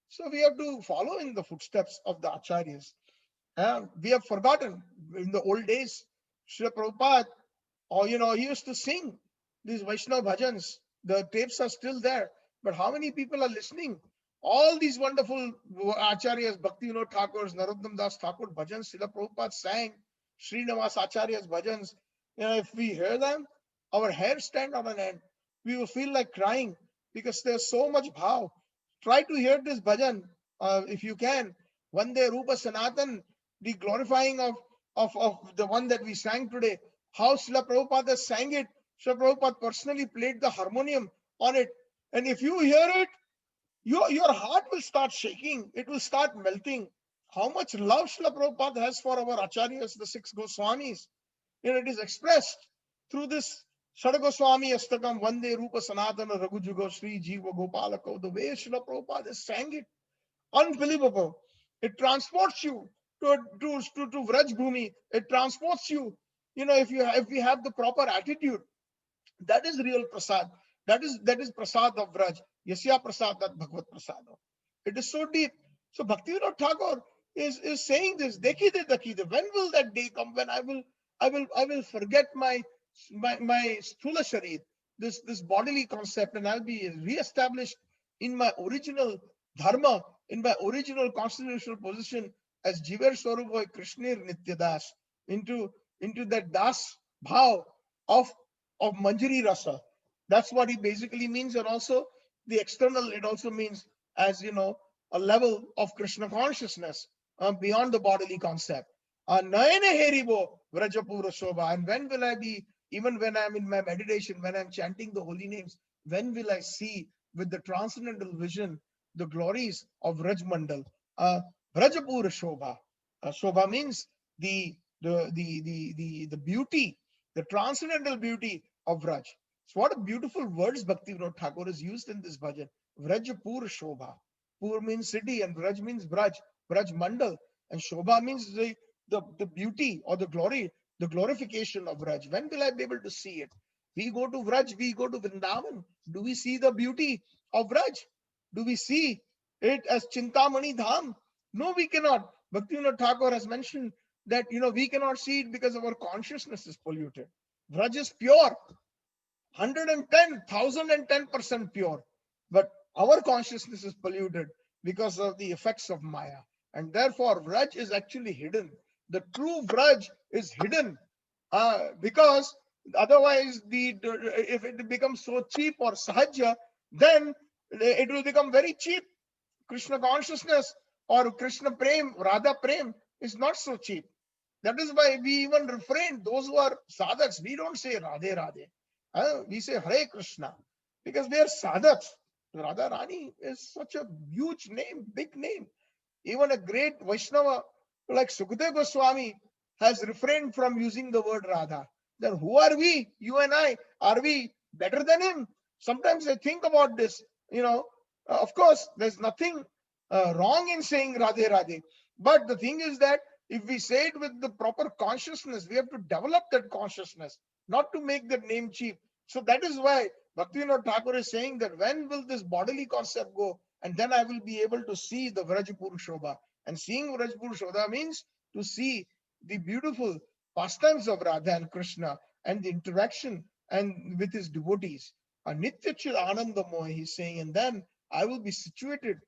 So we have to follow in the footsteps of the acharyas. We have forgotten in the old days, Srila Prabhupada, he used to sing these Vaishnava bhajans. The tapes are still there. But how many people are listening? All these wonderful acharyas, Bhaktivinoda Thakur's, Narottam Das Thakur bhajans, Srila Prabhupada sang, Srinivas Acharya's bhajans. If we hear them, our hair stand on an end. We will feel like crying because there's so much bhav. Try to hear this bhajan if you can. Vande Rupa Sanatan, the glorifying of the one that we sang today. how Srila Prabhupada sang it. Srila Prabhupada personally played the harmonium on it. And if you hear it, your heart will start shaking. It will start melting. How much love Srila Prabhupada has for our acharyas, the six Goswamis. It is expressed through this Sadagoswami Astakam Vande Rupa Sanatana Raghujugo Sri Jiva Gopalako. The way Srila Prabhupada sang it, unbelievable. It transports you to Vraj Bhumi. It transports you. If we have the proper attitude, that is real prasad. That is prasad of Vraj. Yasya prasad that Bhagavad prasad. It is so deep. So Bhaktivinoda Thakur is saying this. Dekhide dekhide. When will that day come when I will forget my sthula sharir, this bodily concept, and I'll be re-established in my original dharma, in my original constitutional position as Jiver Swarup Krishnir Nityadas, into that das bhav of Manjari Rasa. That's what he basically means. And also the external, it also means as a level of Krishna consciousness beyond the bodily concept. Nayane heribo vrajapura shobha. And when will I be, even when I'm in my meditation, when I'm chanting the holy names, when will I see with the transcendental vision the glories of Vraj Mandal? Vrajapura shobha. Shobha means the beauty, the transcendental beauty of Vraj. So what a beautiful words Bhaktivinoda Thakur has used in this bhajan. Vrajapura shobha. Pur means city and Vraj means Vraj Mandal. And Shobha means the beauty or the glory, the glorification of Vraj. When will I be able to see it? We go to Vraj, we go to Vrindavan. Do we see the beauty of Vraj? Do we see it as Chintamani Dham? No, we cannot. Bhaktivinoda Thakur has mentioned that we cannot see it because our consciousness is polluted. Vraj is pure, 110% pure. But our consciousness is polluted because of the effects of Maya. And therefore, Vraj is actually hidden. The true Vraj is hidden because otherwise, if it becomes so cheap or sahaja, then it will become very cheap. Krishna consciousness or Krishna Prem, Radha Prem is not so cheap. That is why we even refrain. Those who are sadhaks, we don't say Radhe Radhe. We say Hare Krishna because we are sadhaks. Radha Rani is such a huge name, big name. Even a great Vaishnava like Sukadeva Goswami has refrained from using the word Radha. Then who are we? You and I. Are we better than him? Sometimes I think about this. Of course, there's nothing wrong in saying Radhe Radhe. But the thing is that if we say it with the proper consciousness, we have to develop that consciousness, not to make that name cheap. So that is why Bhaktivinoda Thakur is saying that when will this bodily concept go? And then I will be able to see the Vrajapur Shobha. And seeing Vrajapur Shobha means to see the beautiful pastimes of Radha and Krishna and the interaction and with his devotees. Nitya Chil Ananda Mohi, he's saying, and then I will be situated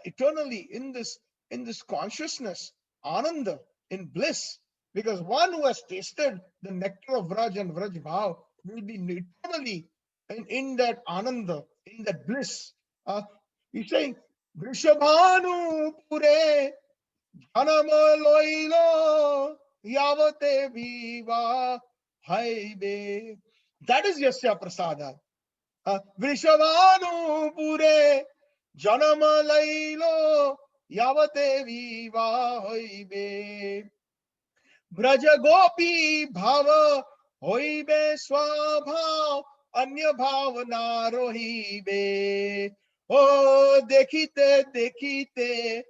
eternally in this consciousness, Ananda, in bliss. Because one who has tasted the nectar of Vraj and Vraj Bhav will be eternally in that Ananda, in that bliss. He's saying, Vrishabhanu Pure Janama Loilo Yavate Viva Haibe. That is Yasya Prasada. Vrishabhanu Pure Janama Lailo Yavate Viva Haibe. Braja Gopi Bhava Hoibe Swabhav Anya Bhavana Rohibe. Oh, dekhite dekhite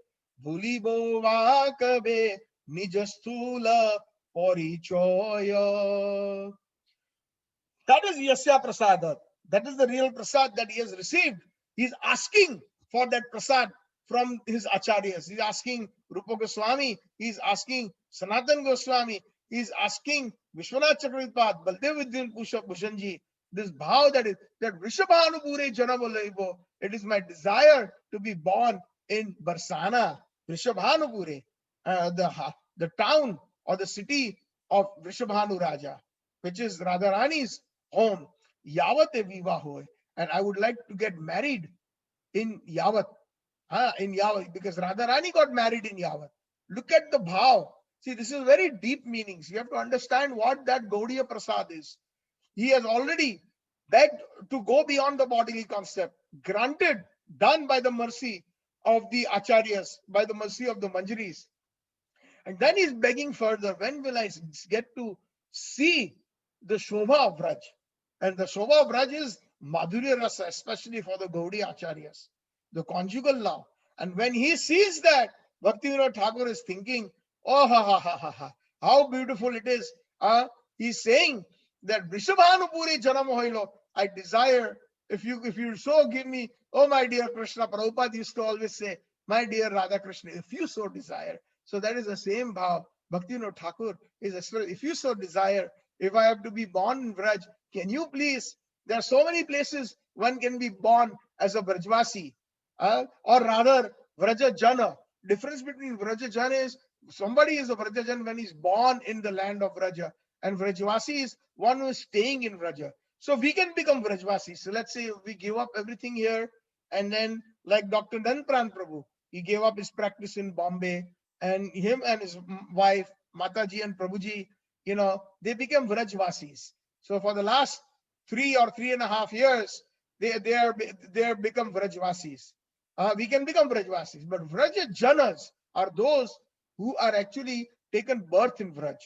bhulibo vakabe nijasthula porichoya. That is Yasya Prasada. That is the real prasad that he has received. He is asking for that prasad from his acharyas. He is asking Rupa Goswami. He is asking Sanatan Goswami. He is asking Vishwanath Chakravati, Baldev Vidhnvantha Bhushanji. This bhav that Vrishabhanupure Janavalaibo. It is my desire to be born in Barsana, Vrishabhanupure, the town or the city of Vrishabhanu Raja, which is Radharani's home. Yavate Vivahoy. And I would like to get married in Yavat. In Yavat, because Radharani got married in Yavat. Look at the bhav. See, this is very deep meanings. You have to understand what that Gaudiya Prasad is. He has already begged to go beyond the bodily concept, granted, done by the mercy of the Acharyas, by the mercy of the Manjaris. And then he's begging further, when will I get to see the Shobha of Vraj? And the Shobha of Vraj is Madhurya Rasa, especially for the Gaudiya Acharyas, the conjugal love. And when he sees that, Bhaktivinoda Thakur is thinking, oh, how beautiful it is. He's saying that Vrishabhanupuri Janamohilo, I desire, if you so give me, oh my dear Krishna, Prabhupada used to always say, my dear Radha Krishna, if you so desire. So that is the same bhav. Bhaktivinoda Thakur is as well, if you so desire, if I have to be born in Vraj, can you please? There are so many places one can be born as a Vrajvasi, or rather Vraja Jana. Difference between Vraja Jana is somebody is a Vraja Jana when he's born in the land of Vraja, and Vrajvasi is one who is staying in Vraja. So we can become Vrajvasi. So let's say we give up everything here, and then like Dr. Nanpran Prabhu, he gave up his practice in Bombay, and him and his wife Mataji and Prabhuji, they became Vrajvasis. So for the last 3 or 3.5 years, they are become Vrajvasis. We can become Vrajvasis, but Vraja Janas are those who are actually taken birth in Vraj,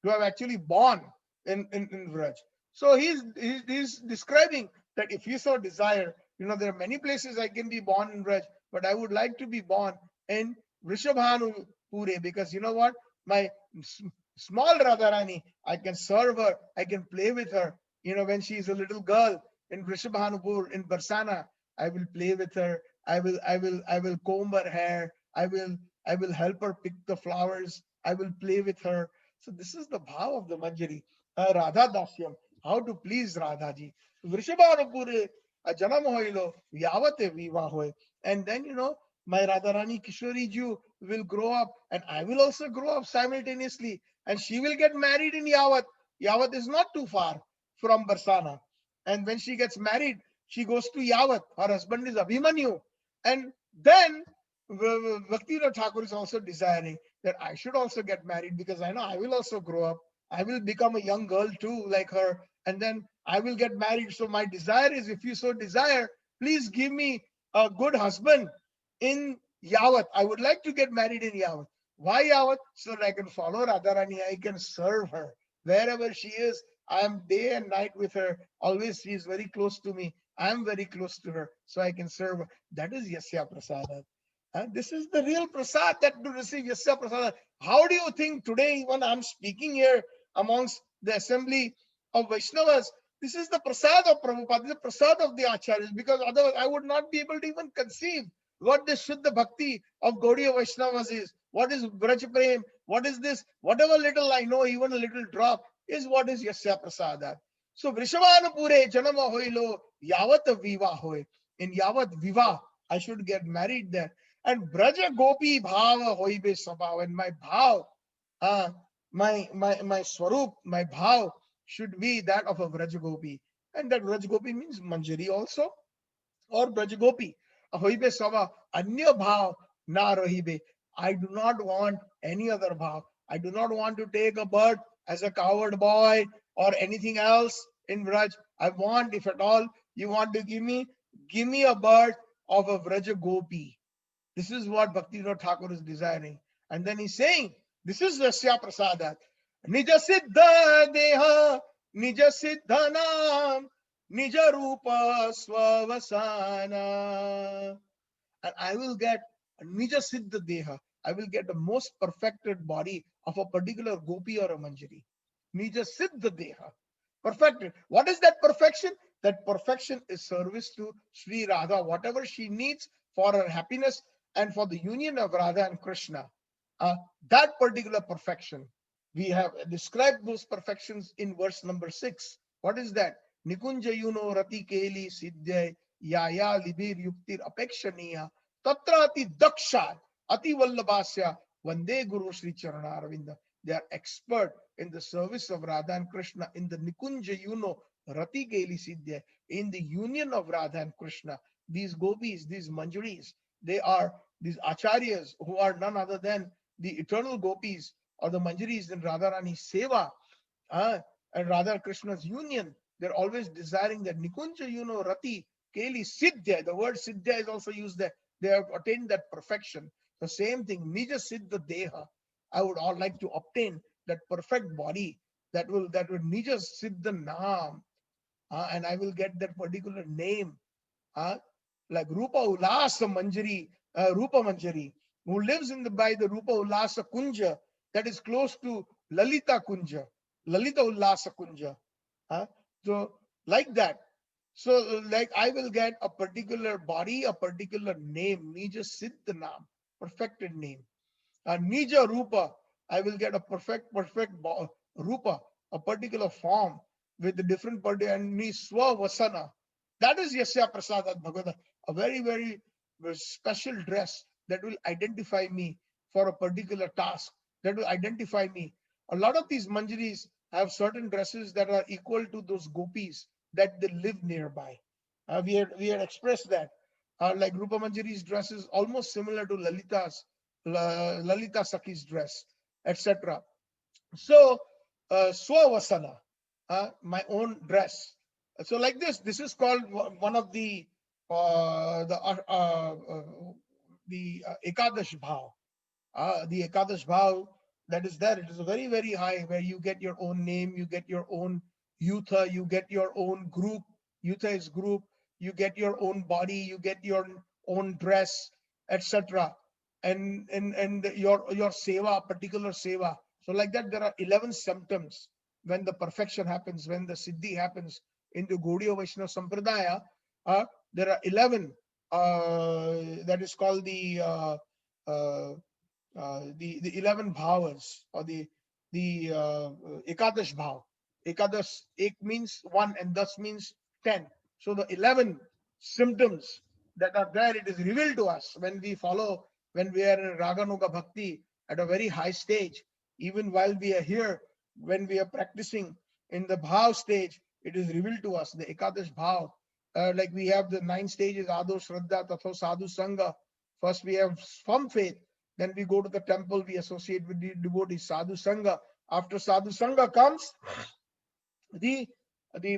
who have actually born in Vraj. So he's describing that if you so desire, there are many places I can be born in Vraj, but I would like to be born in Vrishabhanupuri, because you know what? My small Radharani, I can serve her, I can play with her. When she is a little girl in Vrishabhanupur, in Barsana, I will play with her. I will comb her hair. I will help her pick the flowers. I will play with her. So this is the bhav of the Manjari, Radha Dasyam, how to please Radhaji. Vrishabhanupur Janamohilo Yavate Viva Hoy. And then my Radharani Kishori Ju will grow up, and I will also grow up simultaneously, and she will get married in Yavat. Yavat is not too far from Barsana. And when she gets married, she goes to Yavat. Her husband is Abhimanyu. And then Bhaktivinoda Thakur is also desiring that I should also get married, because I know I will also grow up. I will become a young girl too, like her. And then I will get married. So my desire is, if you so desire, please give me a good husband in Yavat. I would like to get married in Yavat. Why Yavat? So that I can follow Radharani. I can serve her. Wherever she is, I am day and night with her. Always she is very close to me. I am very close to her. So I can serve her. That is Yasya Prasada. This is the real prasad, that to receive Yasya Prasada. How do you think today, when I'm speaking here amongst the assembly of Vaishnavas, this is the prasad of Prabhupada, this is the prasad of the Acharyas, because otherwise I would not be able to even conceive what this Shuddha Bhakti of Gaudiya Vaishnavas is. What is Braj Prem? What is this? Whatever little I know, even a little drop, is what is Yasya Prasada. So Vrishabhanupure Janama Hoilo Yavat Viva Hoy. In Yavat Viva, I should get married there. And Braja Gopi Bhava Hoibe Sabha. And my bhav, my swarup, my bhav should be that of a Braja Gopi. And that Braja Gopi means Manjari also, or Braja Gopi. Hoibe Sabha, Anya Bhav Na Rahibe. I do not want any other bhav. I do not want to take a birth as a coward boy or anything else in Vraj. I want, if at all you want to give me a birth of a Vraja Gopi. This is what Bhaktivinoda Thakur is desiring. And then he's saying, this is Yasya Prasada. Nija Siddha Deha, Nija Siddha Nam, Nija Rupa Swavasana. And I will get Nija Siddha Deha. I will get the most perfected body of a particular gopi or a manjari. Nija Siddha Deha. Perfected. What is that perfection? That perfection is service to Sri Radha, whatever she needs for her happiness and for the union of Radha and Krishna. That particular perfection. We have described those perfections in verse number 6. What is that? Nikunja yuno rati keli siddhya yaya libir yuktir apekshaniya tatrati daksha ati vallabhasya vande guru Sri Charana Aravinda. They are expert in the service of Radha and Krishna, in the Nikunja yuno rati keli siddhya, in the union of Radha and Krishna. These gopis, these manjaris, they are these acharyas who are none other than the eternal gopis or the manjaris in Radharani's seva, and Radha Krishna's union, they're always desiring that Nikunja, Rati, Keli, Siddha. The word Siddha is also used there. They have attained that perfection. The same thing, Nija Siddha Deha. I would all like to obtain that perfect body that will Nija Siddha Naam, and I will get that particular name, like Rupa Ulasa Manjari, Rupa Manjari, who lives by the Rupa Ulasa Kunja that is close to Lalita Kunja, Lalita Ulasa Kunja. So like that. So like I will get a particular body, a particular name, Nija Siddha Naam, perfected name. Nija Rupa, I will get a perfect Rupa, a particular form with the different particular, and Niswa Vasana. That is Yasya Prasadat Bhagavata, a very, very special dress that will identify me for a particular task, that will identify me. A lot of these manjaris have certain dresses that are equal to those gopis that they live nearby. We had expressed that. Like Rupa Manjari's dress is almost similar to Lalita Sakhi's dress, etc. So, Swavasana, my own dress. So, like this is called one of the Ekadash Bhav. The Ekadash Bhav that is there, it is very, very high, where you get your own name, you get your own Yutha, you get your own group. Yutha is group. You get your own body, you get your own dress, etc. And your seva, particular seva. So like that, there are 11 symptoms when the perfection happens, when the siddhi happens in the Gaudiya Vaishnava Sampradaya. There are 11. That is called the 11 bhavas, or the Ekadash bhav. Ekadash, ek means 1 and das means 10. So the 11 symptoms that are there, it is revealed to us when we when we are in Raganuga Bhakti at a very high stage. Even while we are here, when we are practicing in the bhav stage, it is revealed to us, the Ekadash bhav. Like we have the 9 stages, Ado, Shraddha, Tatho, Sadhu, Sangha. First we have firm faith. Then we go to the temple, we associate with the devotees, Sadhu Sangha. After Sadhu Sangha comes the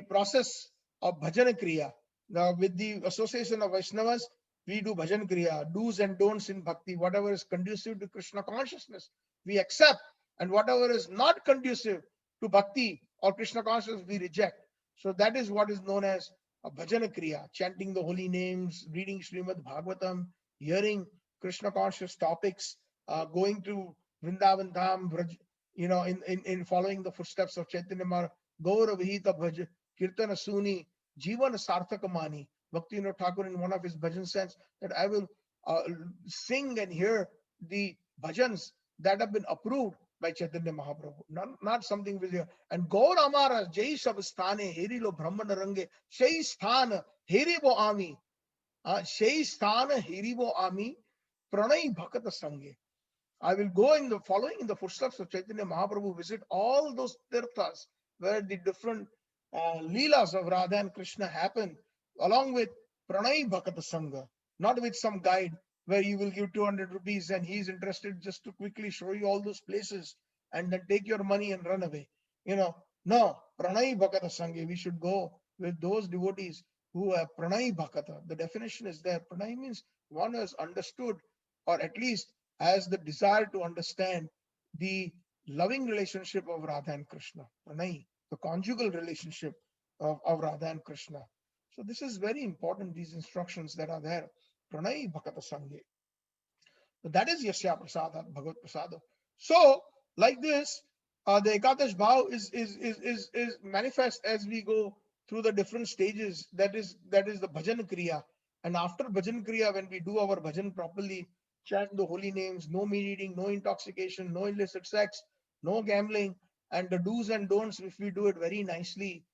process of Bhajan Kriya. Now, with the association of Vaishnavas, we do Bhajan Kriya, do's and don'ts in Bhakti. Whatever is conducive to Krishna consciousness, we accept. And whatever is not conducive to Bhakti or Krishna consciousness, we reject. So that is what is known as a Bhajan Kriya, chanting the holy names, reading Srimad Bhagavatam, hearing Krishna conscious topics, going to Vrindavan Dham, in following the footsteps of Chaitanya Maharaj, Gaura Vihita Bhaj, Kirtana Suni, Jivan Sarthaka Mani. Bhakti Thakur in one of his bhajan says that I will sing and hear the bhajans that have been approved by Chaitanya Mahaprabhu, not something with you. And Gaur Amara, Jai Sab Sthane, Herilo Brahmana Range, Shai Sthana, Heribo Ami, Shai Sthana, Heribo Ami, Pranay Bhakata Sange. I will go following in the footsteps of Chaitanya Mahaprabhu, visit all those tirthas where the different leelas of Radha and Krishna happen, along with Pranay Bhakata Sangha, not with some guide where you will give 200 rupees and he is interested just to quickly show you all those places and then take your money and run away. No, Pranay Bhakata Sangha. We should go with those devotees who have Pranay Bhakata. The definition is there. Pranay means one who has understood, or at least has the desire to understand, the loving relationship of Radha and Krishna. Pranay, the conjugal relationship of Radha and Krishna. So this is very important, these instructions that are there. Pranay Bhakata Sanghe. So that is Yasya Prasada, Bhagavad Prasada. So like this, the Ekadash Bhav is manifest as we go through the different stages. That is the Bhajan Kriya. And after Bhajan Kriya, when we do our Bhajan properly, chant the holy names, no meat eating, no intoxication, no illicit sex, no gambling, and the do's and don'ts, if we do it very nicely,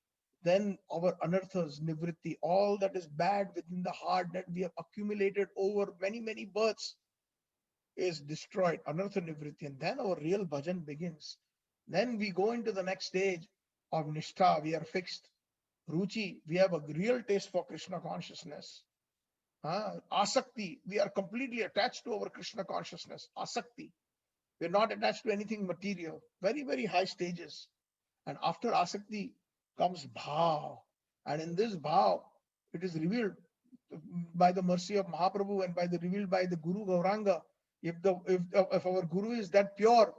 then our anarthas, nivritti, all that is bad within the heart that we have accumulated over many, many births is destroyed, anartha nivritti, and then our real bhajan begins. Then we go into the next stage of nishtha, we are fixed. Ruchi, we have a real taste for Krishna consciousness. Asakti, we are completely attached to our Krishna consciousness. Asakti. We're not attached to anything material. Very, very high stages. And after asakti comes bhav. And in this bhav, it is revealed by the mercy of Mahaprabhu and by the revealed by the Guru Gauranga. If our Guru is that pure,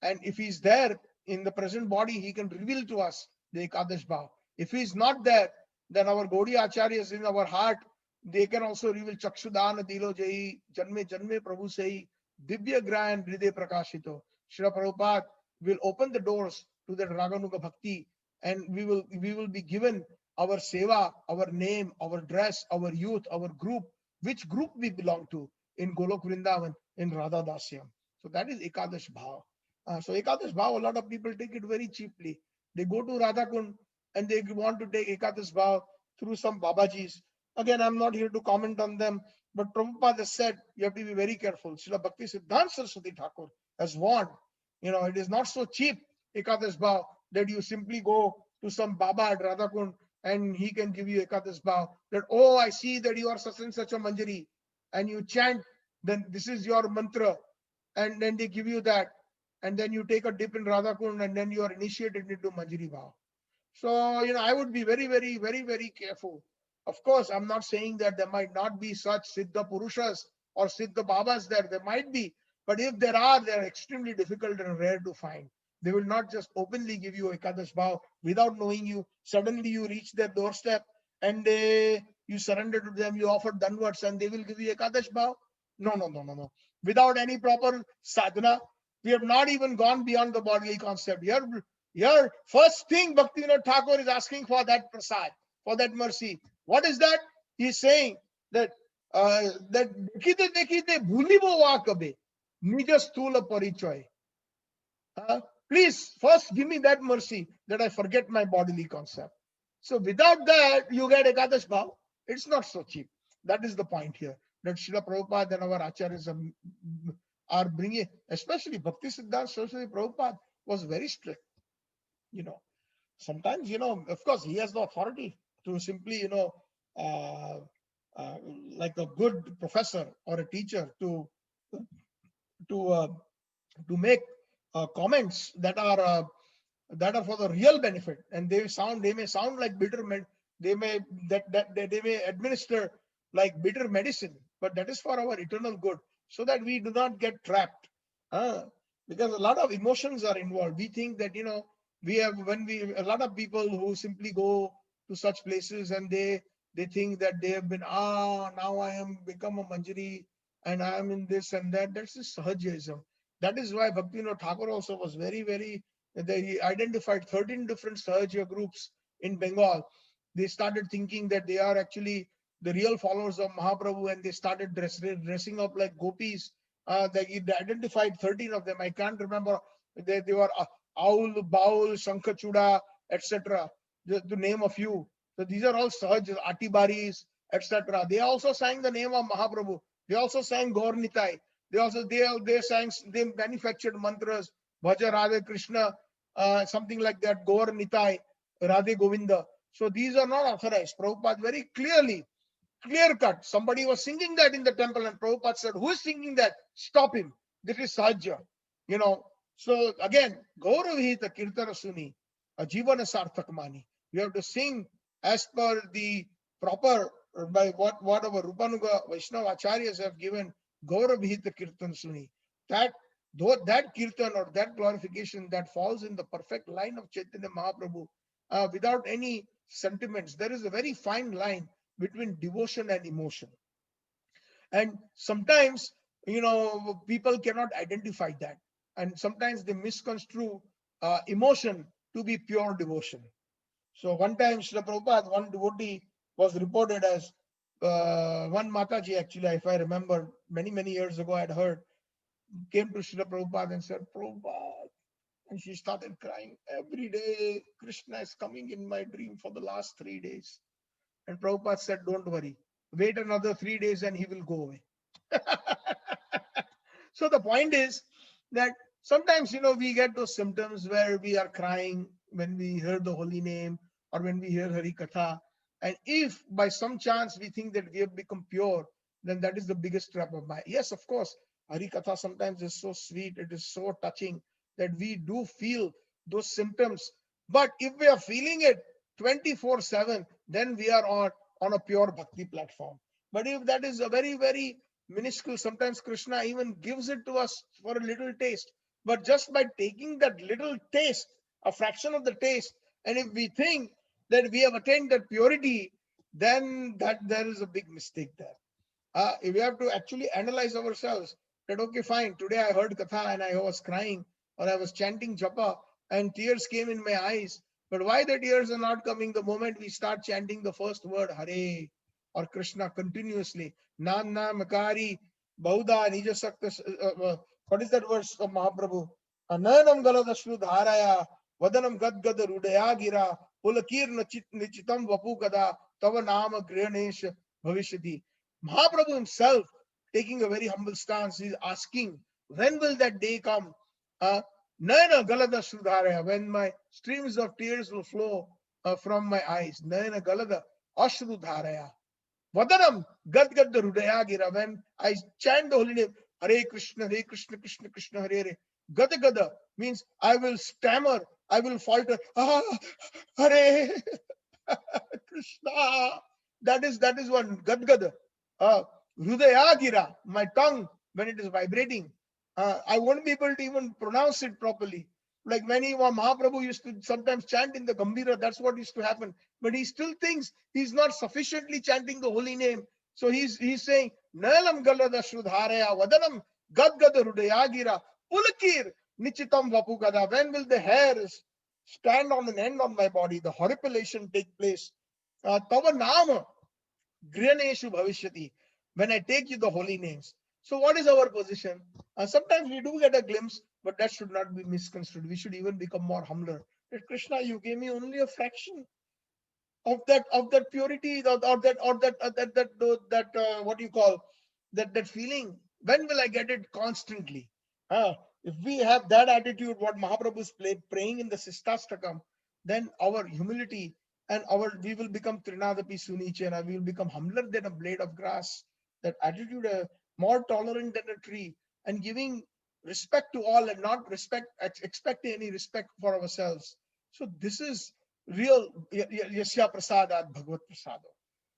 and if he is there in the present body, he can reveal to us the Ekadash Bhav. If he is not there, then our Gaudiya Acharyas in our heart, they can also reveal Chakshudana Dilo Jai, Janme Janme Prabhu Sai, Divya Grayan Hriday Prakashito. Srila Prabhupada will open the doors to that Raganuga Bhakti, and we will be given our seva, our name, our dress, our youth, our group, which group we belong to in Golok Vrindavan, in Radha Dasyam. So that is Ekadash Bhav. So Ekadash Bhav, a lot of people take it very cheaply. They go to Radha Kund and they want to take Ekadash Bhav through some Babajis. Again, I'm not here to comment on them, but Prabhupada has said you have to be very careful. Srila Bhakti Siddhanta Saraswati Thakur has warned, it is not so cheap, Ekadash Bhav, that you simply go to some Baba at Radha Kund and he can give you Ekadash Bhav. That, oh, I see that you are such and such a Manjari, and you chant, then this is your mantra, and then they give you that, and then you take a dip in Radha Kund and then you are initiated into Manjari Bhav. So, I would be very, very, very, very careful. Of course, I'm not saying that there might not be such Siddha Purushas or Siddha Babas there. There might be. But if there are, they're extremely difficult and rare to find. They will not just openly give you Ekadash Bhav without knowing you. Suddenly you reach their doorstep and you surrender to them, you offer Danvats, and they will give you Ekadash Bhav. No. Without any proper sadhana, we have not even gone beyond the bodily concept. Here, first thing Bhaktivinoda Thakur is asking for that prasad, for that mercy. What is that? He is saying that dekhite dekhite bhulibo va kabe nija sthula parichoy. Please first give me that mercy that I forget my bodily concept. So without that, you get Ekadash Bhav. It's not so cheap. That is the point here. That Srila Prabhupada and our Acharyas are bringing, especially Bhakti Siddhanta Saraswati Prabhupada was very strict. Sometimes, of course, he has the authority to simply, like a good professor or a teacher to make comments that are for the real benefit, and they may sound like bitter. They may administer like bitter medicine, but that is for our eternal good, so that we do not get trapped. Because a lot of emotions are involved. We think that a lot of people who simply go to such places and they think that they have been now I am become a Manjari and I am in this and that. That's the Sahajism. That is why Bhaktivinoda Thakur also was very, very. They identified 13 different Sahaja groups in Bengal. They started thinking that they are actually the real followers of Mahaprabhu, and they started dressing up like gopis. They identified 13 of them. I can't remember. They were Aul, Baul, Shankachuda, etc. To name a few. So these are all Sahaj, Atibaris, etc. They also sang the name of Mahaprabhu. They also sang Gaur Nitai. They manufactured mantras, Bhaja Hare Krishna, something like that, Gaur Nitai, Radhe Govinda. So these are not authorized. Prabhupada very clear cut. Somebody was singing that in the temple, and Prabhupada said, who is singing that? Stop him. This is Sahaja. So again, Gauravihita Kirtana Suni, Jivana Sarthak Mani. You have to sing as per the proper, by what our Rupanuga Vaishnava Acharyas have given, Gauravihita Kirtan Suni. That Kirtan or that glorification that falls in the perfect line of Chaitanya Mahaprabhu, without any sentiments. There is a very fine line between devotion and emotion. And sometimes, people cannot identify that. And sometimes they misconstrue emotion to be pure devotion. So one time, Srila Prabhupada, one devotee was reported as one Mataji, actually, if I remember, many, many years ago, I had heard, came to Srila Prabhupada and said, Prabhupada, and she started crying. Every day, Krishna is coming in my dream for the last 3 days. And Prabhupada said, don't worry, wait another 3 days and he will go away. So the point is that sometimes, we get those symptoms where we are crying when we hear the holy name or when we hear Hari Katha. And if by some chance we think that we have become pure, then that is the biggest trap of mind. Yes, of course, Hari Katha sometimes is so sweet, it is so touching that we do feel those symptoms. But if we are feeling it 24/7, then we are on a pure bhakti platform. But if that is a very, very minuscule, sometimes Krishna even gives it to us for a little taste. But just by taking that little taste, a fraction of the taste, and if we think that we have attained that purity, then that there is a big mistake there. We have to actually analyze ourselves that, okay, fine, today I heard Katha and I was crying or I was chanting japa and tears came in my eyes. But why the tears are not coming the moment we start chanting the first word, Hare or Krishna continuously? Nam Nam Makari Bauda Nija Sakta. What is that verse of Mahaprabhu? Nanam Galadashru Dharaya Vadanam Gad Gad Rudaya Gira Pulakir Nichitam Vapu Kada Tava Nama Grihanesh Bhavishyati. Mahaprabhu himself, taking a very humble stance, is asking, when will that day come? Nayana Galada Shrudharaya, when my streams of tears will flow from my eyes. Nayana Galada Ashrudharaya. Vadanam Gad Gad Rudaya Gira, when I chant the holy name, Hare Krishna, Krishna Krishna, Hare Hare. Gada Gada means I will stammer, I will falter. Hare Krishna. That is one Gad Gada. Hrudayagira, my tongue, when it is vibrating, I won't be able to even pronounce it properly. Like when Mahaprabhu used to sometimes chant in the Gambhira, that's what used to happen. But he still thinks he's not sufficiently chanting the holy name. So he's saying, Nalam Galada Shrudharaya Vadanam Gadgada Rudayagira Pulakir Nichitam Vapukada. When will the hairs stand on an end on my body? The horripilation take place. Tava Nama Grihaneshu Bhavishyati, when I take you the holy names. So what is our position? Sometimes we do get a glimpse, but that should not be misconstrued. We should even become more humbler. That Krishna, you gave me only a fraction of that purity, or that what you call that feeling. When will I get it constantly? If we have that attitude, what Mahaprabhu is praying in the Sistastakam, then our humility and we will become Trinadapi Suniche, and we will become humbler than a blade of grass. That attitude, more tolerant than a tree, and giving respect to all and not expecting any respect for ourselves. So this is real Yasya Prasadat Bhagavad Prasada.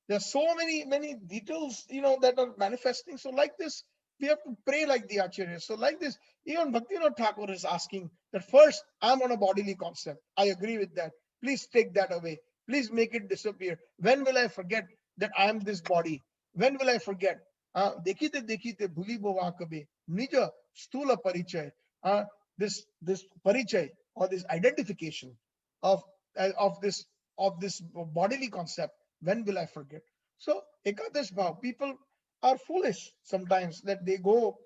There are so many details, that are manifesting. So like this, we have to pray like the Acharyas. So like this, even Bhaktivinoda Thakur is asking that first, I'm on a bodily concept. I agree with that. Please take that away. Please make it disappear. When will I forget that I am this body? When will I forget? Dekhite bhuli bova kabe nija stula parichay. This parichay, or this identification of this bodily concept. When will I forget? So Ekadash Bhav, people are foolish sometimes, that they go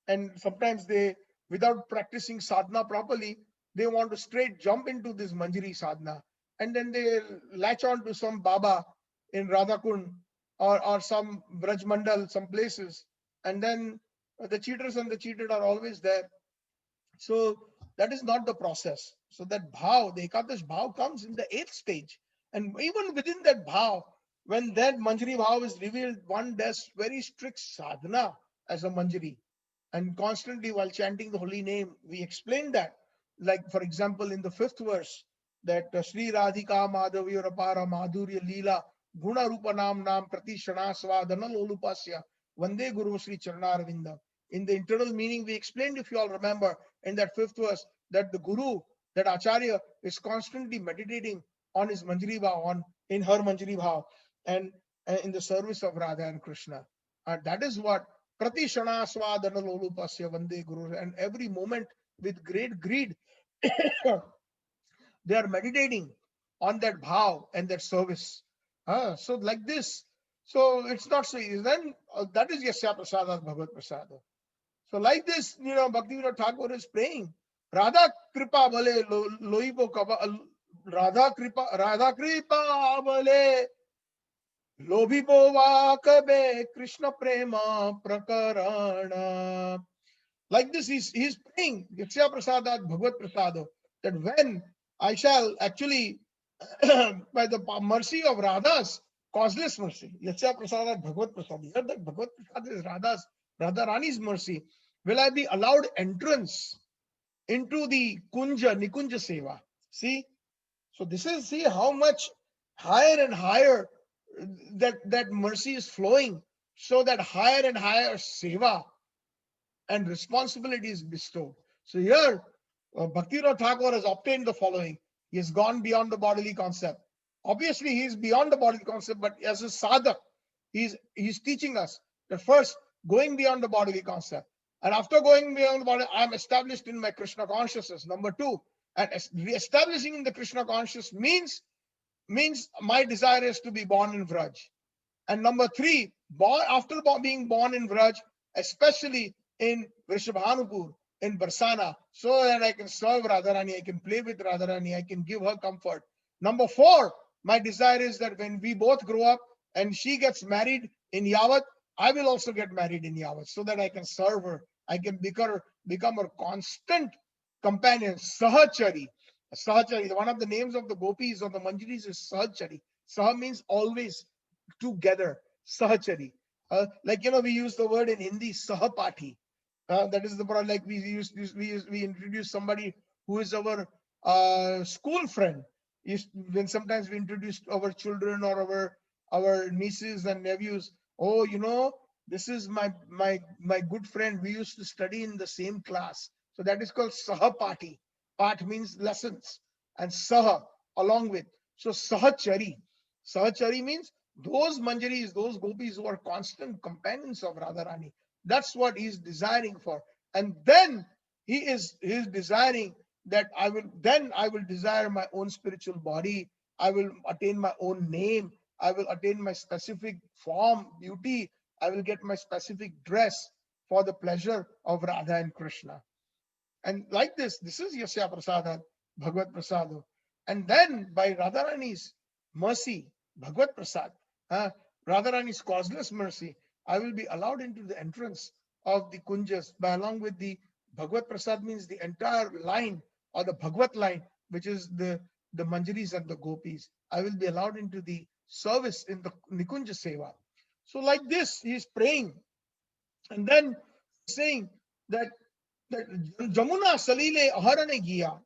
and sometimes they, without practicing sadhana properly, they want to straight jump into this Manjari sadhana, and then they latch on to some Baba in Radhakund or some Braj Mandal, some places, and then the cheaters and the cheated are always there. So that is not the process. So that bhav, the Ekadash bhav, comes in the 8th stage. And even within that bhav, when that Manjari bhav is revealed, one does very strict sadhana as a Manjari. And constantly while chanting the holy name, we explain that. Like, for example, in the 5th verse, that Sri Radhika Madhavi Rapara Madhurya Leela Guna Rupa Nam Nam Prati Shana Svadanal Olupasya Vande Guru Sri Charnarvinda. In the internal meaning, we explained, if you all remember, in that 5th verse, that the Guru, that Acharya, is constantly meditating on his Manjari Bhav, in her Manjari Bhav, and in the service of Radha and Krishna. That is what Prati Shana Svadanal Olupasya Vande Guru, and every moment with great greed, they are meditating on that bhav and that service. So like this. So it's not so easy. Then that is Yasya Prasadat Bhagavad Prasada. So like this, Bhaktivinoda Thakur is praying. Radha Kripa Bale Loibo Kaba Radha Kripa Bale Lobibo Vakabe Krishna Prema Prakarana. Like this, he's praying Yasya Prasadat Bhagavad Prasada, that when I shall actually, by the mercy of Radha's causeless mercy, Yasya Prasadat Bhagavad Prasada, here that Bhagavad Prasada is Radha Rani's mercy. will I be allowed entrance into the Kunja, Nikunja Seva. See? So this is, see how much higher and higher that mercy is flowing, so that higher and higher Seva and responsibility is bestowed. So here, Bhaktivinoda Thakur has obtained the following. He has gone beyond the bodily concept. Obviously, he is beyond the bodily concept, but as a sadhak, he's teaching us that first, going beyond the bodily concept. And after going beyond the body, I am established in my Krishna consciousness. Number two, and re-establishing in the Krishna consciousness means my desire is to be born in Vraj. And number three, after being born in Vraj, especially in Vrishabhanupur, in Barsana, so that I can serve Radharani, I can play with Radharani, I can give her comfort. Number four, my desire is that when we both grow up and she gets married in Yavat, I will also get married in Yavat, so that I can serve her. I can become her constant companion, Sahachari. Sahachari, one of the names of the gopis or the manjaris is Sahachari. Saha means always, together. Sahachari. Like, we use the word in Hindi, Sahapati. That is the word, like we introduce somebody who is our school friend. When sometimes we introduce our children or our nieces and nephews, oh, this is my good friend. We used to study in the same class. So that is called Sahapati. Pat means lessons, and Saha, along with. So Sahachari. Sahachari means those manjaris, those gopis who are constant companions of Radharani. That's what he's desiring for. And then he is desiring that I will desire my own spiritual body. I will attain my own name. I will attain my specific form, beauty. I will get my specific dress for the pleasure of Radha and Krishna. And like this is Yasya Prasada, Bhagavad Prasado. And then by Radharani's mercy, Bhagavad Prasad, Radharani's causeless mercy, I will be allowed into the entrance of the Kunjas along with the Bhagavad Prasad, means the entire line or the Bhagavad line, which is the Manjaris and the Gopis. I will be allowed into the service in the Nikunja Seva. So like this, he is praying. And then saying that Jamuna Salile Aharane Giya.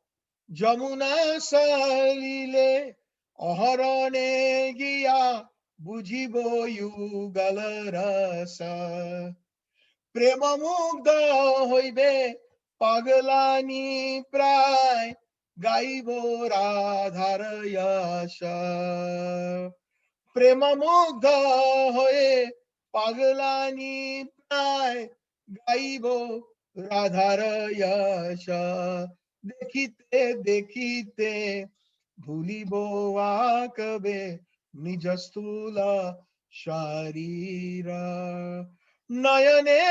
Jamuna Salile Aharane Giya. Bujibo Yugal Rasa. Prema Mugda Hoibe Pagalani Pray Gaibo Radhar Yasha. Prema Mugda Hoye Pagalani Pray Gaibo Radhar Yasha. Dekhite dekhite bhulibo akabe nijastula sharira. Nayane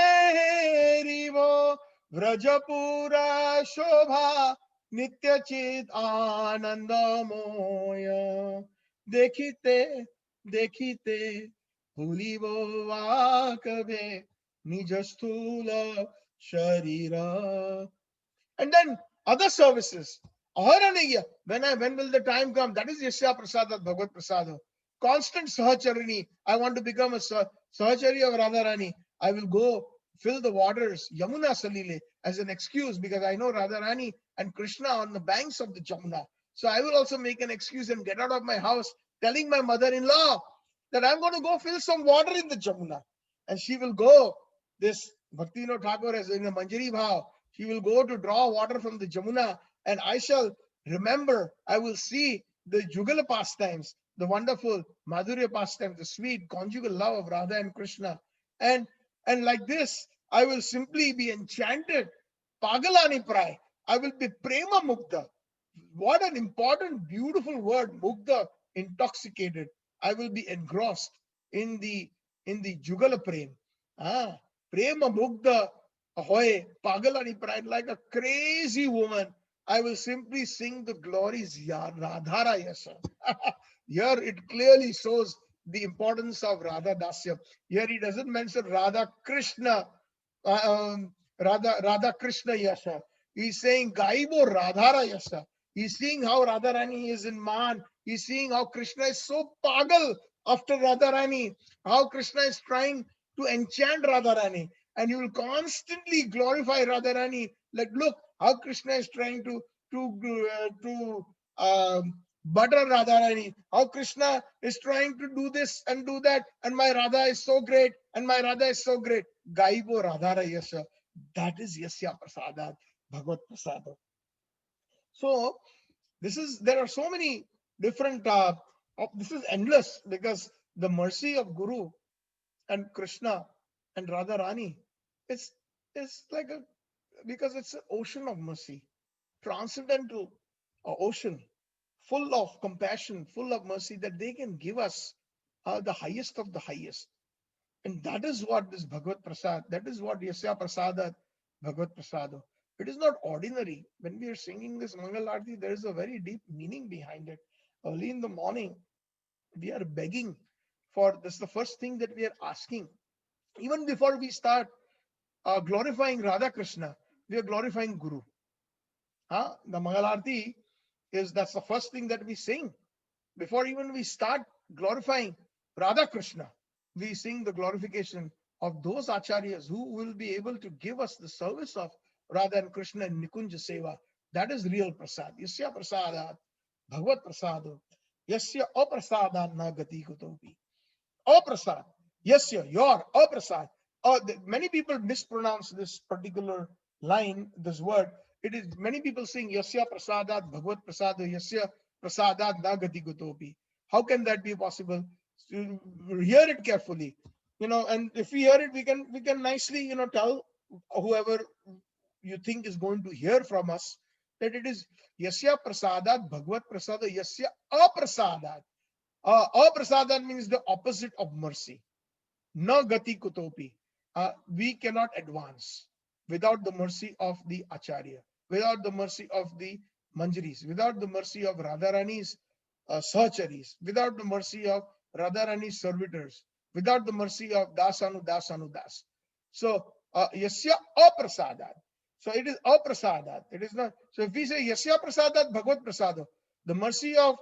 rivo vrajapura shobha nityachit anandamoya. Dekhite dekhite bhulibo akabe nijastula sharira. And then other services. Aharaniya. When will the time come? That is Yasya Prasada, Bhagavad Prasada. Constant Sahacharini. I want to become a Sahachari of Radharani. I will go fill the waters, Yamuna Salile, as an excuse, because I know Radharani and Krishna on the banks of the Jamuna. So I will also make an excuse and get out of my house, telling my mother-in-law that I'm going to go fill some water in the Jamuna. And she will go. This Bhaktivinoda Thakur is in a Manjari Bhav. She will go to draw water from the Jamuna, and I shall remember, I will see the Jugala pastimes, the wonderful Madhurya pastimes, the sweet conjugal love of Radha and Krishna. And like this, I will simply be enchanted. Pagalani Pray. I will be Prema Mukta. What an important, beautiful word, Mukta, intoxicated. I will be engrossed in the Jugala Prem. Prema Mukta. Ahoy, Pagalani Pride, like a crazy woman, I will simply sing the glories Radhara Yasa. Here it clearly shows the importance of Radha Dasya. Here he doesn't mention Radha Krishna, Radha Krishna Yasa. He's saying Gaibo Radhara Yasa. He's seeing how Radharani is in man. He's seeing how Krishna is so pagal after Radharani. How Krishna is trying to enchant Radharani. and you will constantly glorify Radharani. Like, look how Krishna is trying to butter Radharani. How Krishna is trying to do this and do that, and my Radha is so great, and my Radha is so great. Gaibo Radhara Yasha. That is Yasya Prasadat, Bhagavad Prasada. So there are so many different. This is endless because the mercy of Guru and Krishna and Radharani is like because it's an ocean of mercy, transcendental ocean, full of compassion, full of mercy that they can give us the highest of the highest. And that is what this Bhagavad Prasad, that is what Yasya Prasada Bhagavad Prasada. It is not ordinary. When we are singing this Mangal Arati, there is a very deep meaning behind it. Early in the morning, we are begging for this, the first thing that we are asking. Even before we start glorifying Radha Krishna, we are glorifying Guru. The Mangal Arati that's the first thing that we sing. Before even we start glorifying Radha Krishna, we sing the glorification of those acharyas who will be able to give us the service of Radha and Krishna and Nikunja Seva. That is real prasad. Yasya prasadat, Bhagavad prasado, yasya aprasadat na gati kutopi. Aprasad, yasya, your aprasad. Many people mispronounce this particular line, this word. It is many people saying yasya prasadat, Bhagavad prasado, yasya prasadat na gati kutopi. How can that be possible? So, hear it carefully, and if we hear it, we can nicely, tell whoever you think is going to hear from us that it is yasya prasadat, Bhagavad prasada, yasya aprasadat. Aprasadat means the opposite of mercy. Na gati kutopi. We cannot advance without the mercy of the acharya, without the mercy of the manjaris, without the mercy of Radharani's sahacharis, without the mercy of Radharani's servitors, without the mercy of dasanu dasanu das. So yasya aprasadat. So it is aprasadat. It is not. So if we say yasya prasadat Bhagavad prasada, the mercy of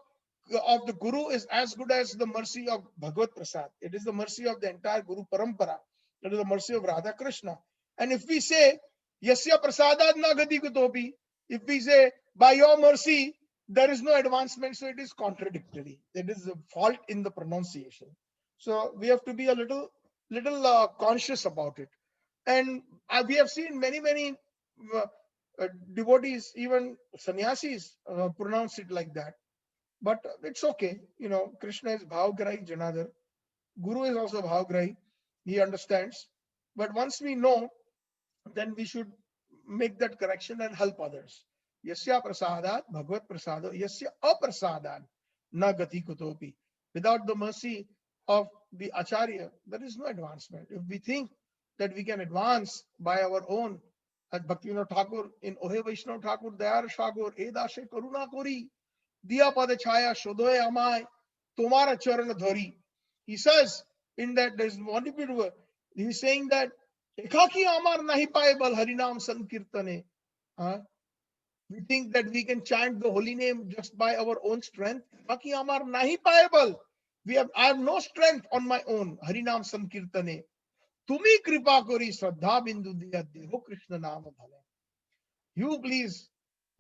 the Guru is as good as the mercy of Bhagavad Prasad. It is the mercy of the entire Guru Parampara. It is the mercy of Radha Krishna. And if we say, Yasya Prasadat na gati kutopi, if we say, by your mercy, there is no advancement, so it is contradictory. It is a fault in the pronunciation. So we have to be a little conscious about it. And we have seen many devotees, even sannyasis, pronounce it like that. But it's okay. Krishna is Bhavgrahi Janadar. Guru is also Bhavgrahi. He understands. But once we know, then we should make that correction and help others. Yasya prasadat, Bhagavad prasado, yasya aprasadat, na gati kutopi. Without the mercy of the acharya, there is no advancement. If we think that we can advance by our own, as Bhaktivinoda Thakur in Ohe Vaishnava Thakur, Dayar Shagur, Edashe Karuna Kori, Diya Pada Chaya Shodoe Amai, Tomara Charan Dhari. He says in that there's one people, he's saying that Ekaki Amar Nahi Paebal Harinam Sankirtane. We think that we can chant the holy name just by our own strength. Ekaki Amar Nahi Paebal. I have no strength on my own. Harinam Sankirtane. Tumi Kripa Kori Shraddha Bindu Diya Deho Krishna Nama Dhane. You please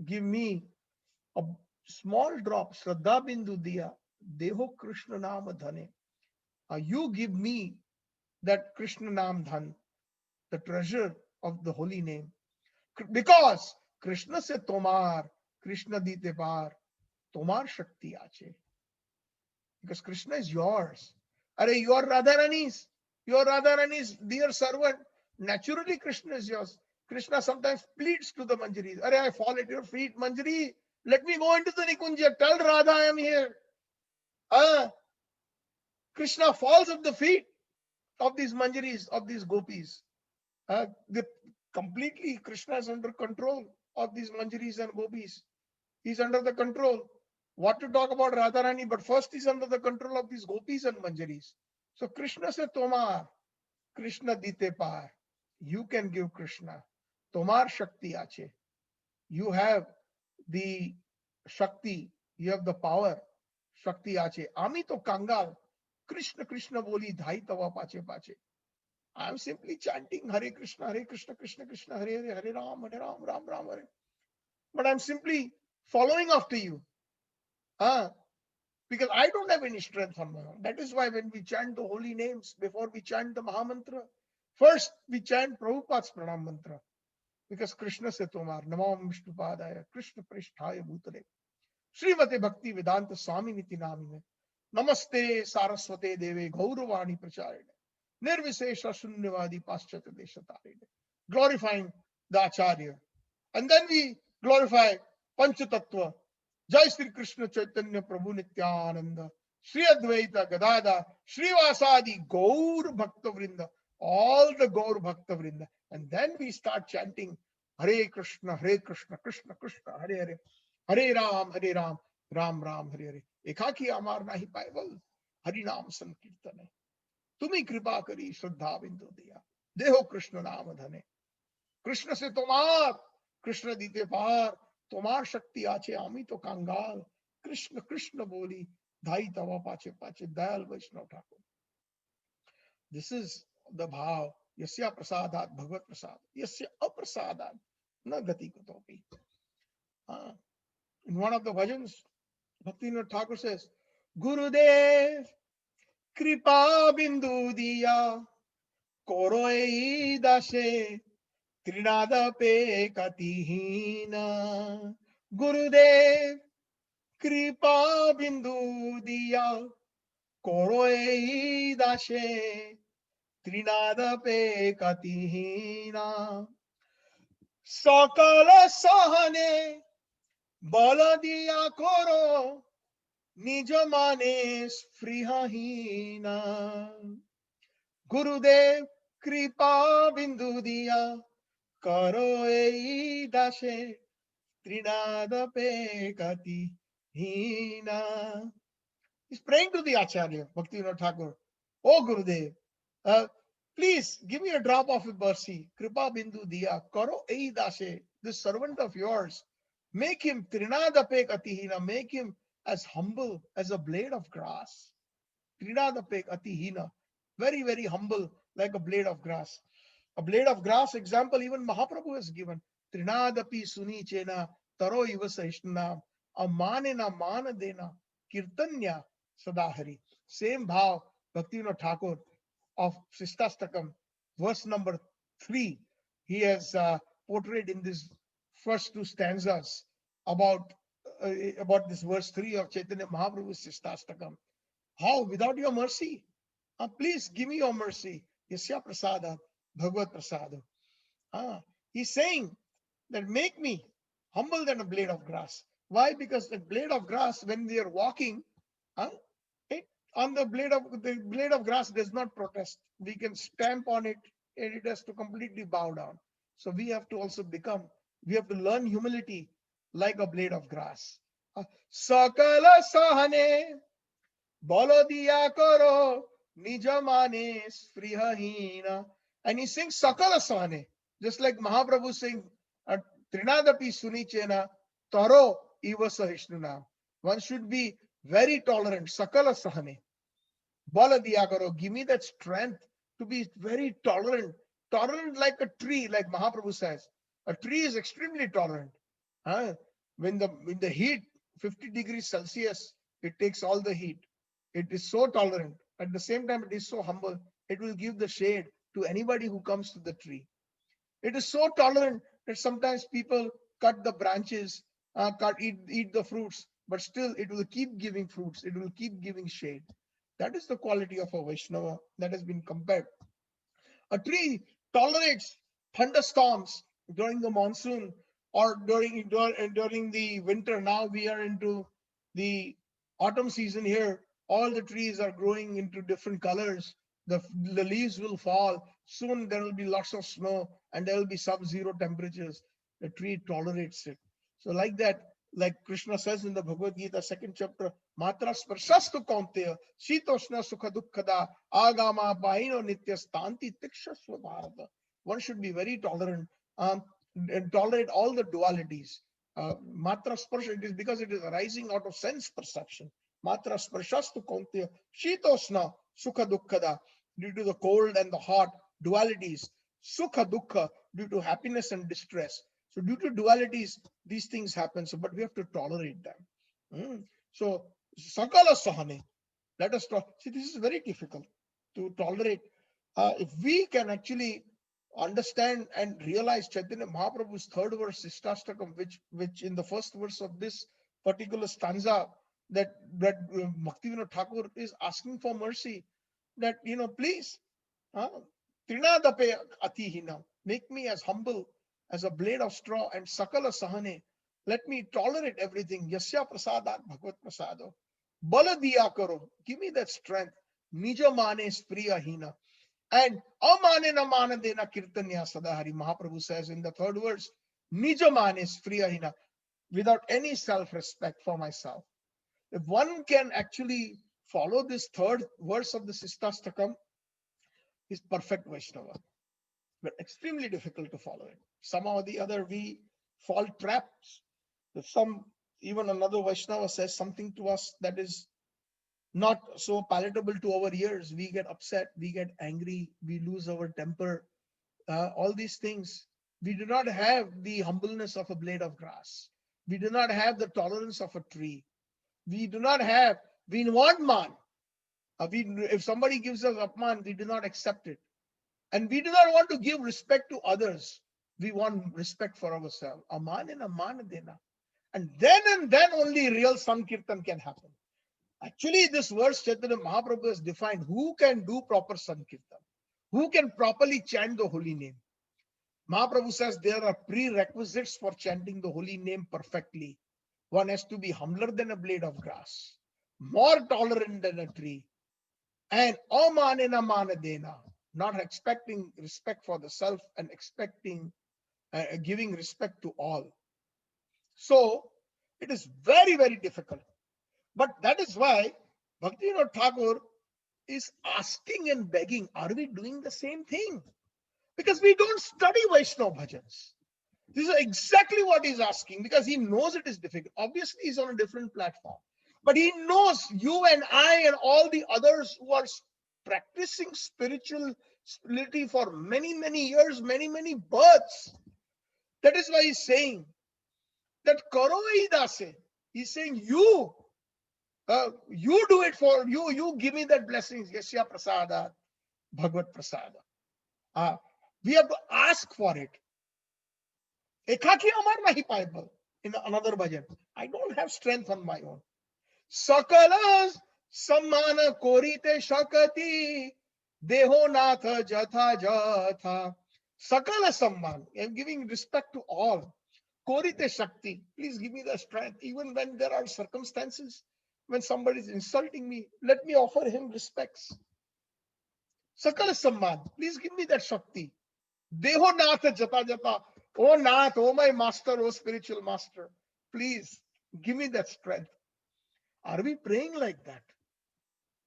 give me a small drop, Shraddha Bindu Diya, Deho Krishna Nama Dhane. You give me that Krishna Nam Dhan, the treasure of the holy name. Because Krishna se Tomar, Krishna dite par, Tomar Shakti Ache. Because Krishna is yours. Are you are Radharani's dear servant. Naturally, Krishna is yours. Krishna sometimes pleads to the Manjaris. Are I fall at your feet, Manjari. Let me go into the Nikunja. Tell Radha I am here. Krishna falls at the feet of these Manjaris, of these gopis. Completely, Krishna is under control of these Manjaris and gopis. He's under the control. What to talk about Radharani, but first he's under the control of these gopis and Manjaris. So Krishna se Tomar, Krishna dite par. You can give Krishna. Tomar Shakti Ache. You have the Shakti, you have the power. Shakti Ache. Ami to Kangal. Krishna Krishna boli dhai tawa pache pache. I am simply chanting Hare Krishna, Krishna Krishna, Hare Hare, Hare Ram, Ram Ram, Hare. But I'm simply following after you. Because I don't have any strength on my own. That is why when we chant the holy names, before we chant the Mahamantra, first we chant Prabhupada's Pranam Mantra. Because Krishna se tomar, Namam Vishnupadaya, Krishna Prishthaya Bhutale, Srimate Bhakti Vedanta Swami Niti Namine, Namaste Saraswate Deve Gauravani Pracharine, Nirvisesha Shunyavadi Paschata Deshatarine. Glorifying the Acharya. And then we glorify Panchatattva. Jai Sri Krishna Chaitanya Prabhu Nityananda, Sri Advaita Gadada, Srivasadi Gaur Bhakta Vrinda, all the Gaur Bhakta Vrinda. And then we start chanting Hare Krishna, Krishna Krishna, Hare Hare, Hare Ram, Ram Ram, Hare Hare. Ekaki Amar Nahi Paival, Hari Nam Sankirtane. Tumi Kripa Kari Shraddha Bindu Diya. Deho Krishna Nam Dhane. Krishna se tomar, Krishna dite par. তোমার শক্তি আছে আমি তো কাঙ্গাল কৃষ্ণ কৃষ্ণ বলি ধাই তবা পাছে পাছে দয়াল বৈষ্ণব ঠাকুর This is the bhav yasya prasadat bhagavad prasad yasya aprasadat na gati kutopi. In one of the bhajans Bhaktivinoda Thakur says Gurudev kripa bindu diya koroi dashe Trinada pe katihina Gurudev Kripa Bindu Diya Koroi Dashe Trinada pe katihina Sakala Sahane Bala Diya Koro Nijamane Sprihahina Gurudev Kripa Bindu Diya Karo ei dashe trinada pe kati hina. He's praying to the Acharya, Bhaktivinoda Thakur. Oh Gurudev, please give me a drop of mercy. Kripa bindu diya, karo ei dashe. This servant of yours, make him trinada pe kati hina, make him as humble as a blade of grass. Trinada pe kati hina, very, very humble like a blade of grass. A blade of grass example even Mahaprabhu has given. Trinadapi suni chena taro iva sahishnam amanena mana dena kirtanya sadahari. Same bhav Bhaktivinoda Thakur of Sistastakam, verse number 3. He has portrayed in this first two stanzas about this verse 3 of Chaitanya Mahaprabhu's Sistastakam. How? Without your mercy? Please give me your mercy. Yasya prasada. Bhagavad Prasada. He's saying that make me humble than a blade of grass. Why? Because the blade of grass, when we are walking, on the blade of grass does not protest. We can stamp on it and it has to completely bow down. So we have to also we have to learn humility like a blade of grass. Sakala sahane bolo diya karo nijamane sprihahina. And he sings Sakala Sahane, just like Mahaprabhu sings Trinadapi Sunichena Taro Iva Sahishnuna. One should be very tolerant. Sakala Sahane. Bala Diyakaro, give me that strength to be very tolerant. Tolerant like a tree, like Mahaprabhu says. A tree is extremely tolerant. When the heat, 50 degrees Celsius, it takes all the heat. It is so tolerant. At the same time, it is so humble. It will give the shade to anybody who comes to the tree. It is so tolerant that sometimes people cut the branches, eat the fruits, but still it will keep giving fruits. It will keep giving shade. That is the quality of a Vaishnava that has been compared. A tree tolerates thunderstorms during the monsoon or during the winter. Now we are into the autumn season here. All the trees are growing into different colors. The leaves will fall. Soon there will be lots of snow and there will be sub-zero temperatures. The tree tolerates it. So like that, like Krishna says in the Bhagavad Gita, 2nd chapter, Matra sparshastu kaunteya, shitoshna sukha dukkhada, agama paino nitya stanti tikshasva bharata. One should be very tolerant and tolerate all the dualities. Matra sparsha, it is because it is arising out of sense perception. Matra sparshastu kaunteya, shitoshna sukha dukkhada. Due to the cold and the hot, dualities, sukha, dukkha, due to happiness and distress. So due to dualities, these things happen. So, but we have to tolerate them. So, sakala sahane. Let us talk. See, this is very difficult to tolerate. If we can actually understand and realize Chaitanya Mahaprabhu's third verse, Sishtastakam, which in the first verse of this particular stanza, that Bhaktivinoda Thakur is asking for mercy, that, please, Trinadape atihina, make me as humble as a blade of straw, and sakala sahane, let me tolerate everything. Yasya prasadat bhagavad prasado. Bala diya karo, give me that strength. Nija mane spriya hina. And amane na mana dena kirtanya sadahari. Mahaprabhu says in the third verse, Nija mane spriya hina, without any self-respect for myself. If one can actually follow this third verse of the Sishtastakam, is perfect Vaishnava. But extremely difficult to follow it. Somehow or the other, we fall traps. Even another Vaishnava says something to us that is not so palatable to our ears. We get upset, we get angry, we lose our temper, all these things. We do not have the humbleness of a blade of grass. We do not have the tolerance of a tree. We want man. If somebody gives us upman, we do not accept it. And we do not want to give respect to others. We want respect for ourselves. Aman and aman dena. And then only real Sankirtan can happen. Actually, this verse Chaitanya Mahaprabhu has defined who can do proper Sankirtan, who can properly chant the holy name. Mahaprabhu says there are prerequisites for chanting the holy name perfectly. One has to be humbler than a blade of grass, more tolerant than a tree, and amanena manadena, not expecting respect for the self and giving respect to all. So it is very, very difficult. But that is why Bhaktivinoda Thakur is asking and begging, are we doing the same thing? Because we don't study Vaishnava bhajans. This is exactly what he's asking, because he knows it is difficult. Obviously, he's on a different platform. But he knows you and I and all the others who are practicing spirituality for many, many years, many, many births. That is why he's saying that Karo Idase. He's saying you do it for you. You give me that blessings. Yasya prasada, Bhagavad prasada. We have to ask for it. Ekaki amar nahi paibal. In another bhajan, I don't have strength on my own. Sakalas sammana korite shakati deho natha jatha jatha. Sakala samman. I'm giving respect to all. Korite shakti. Please give me the strength. Even when there are circumstances, when somebody is insulting me, let me offer him respects. Sakala samman. Please give me that shakti. Deho natha jata jata. Oh Nath, oh my master, oh spiritual master, please give me that strength. Are we praying like that?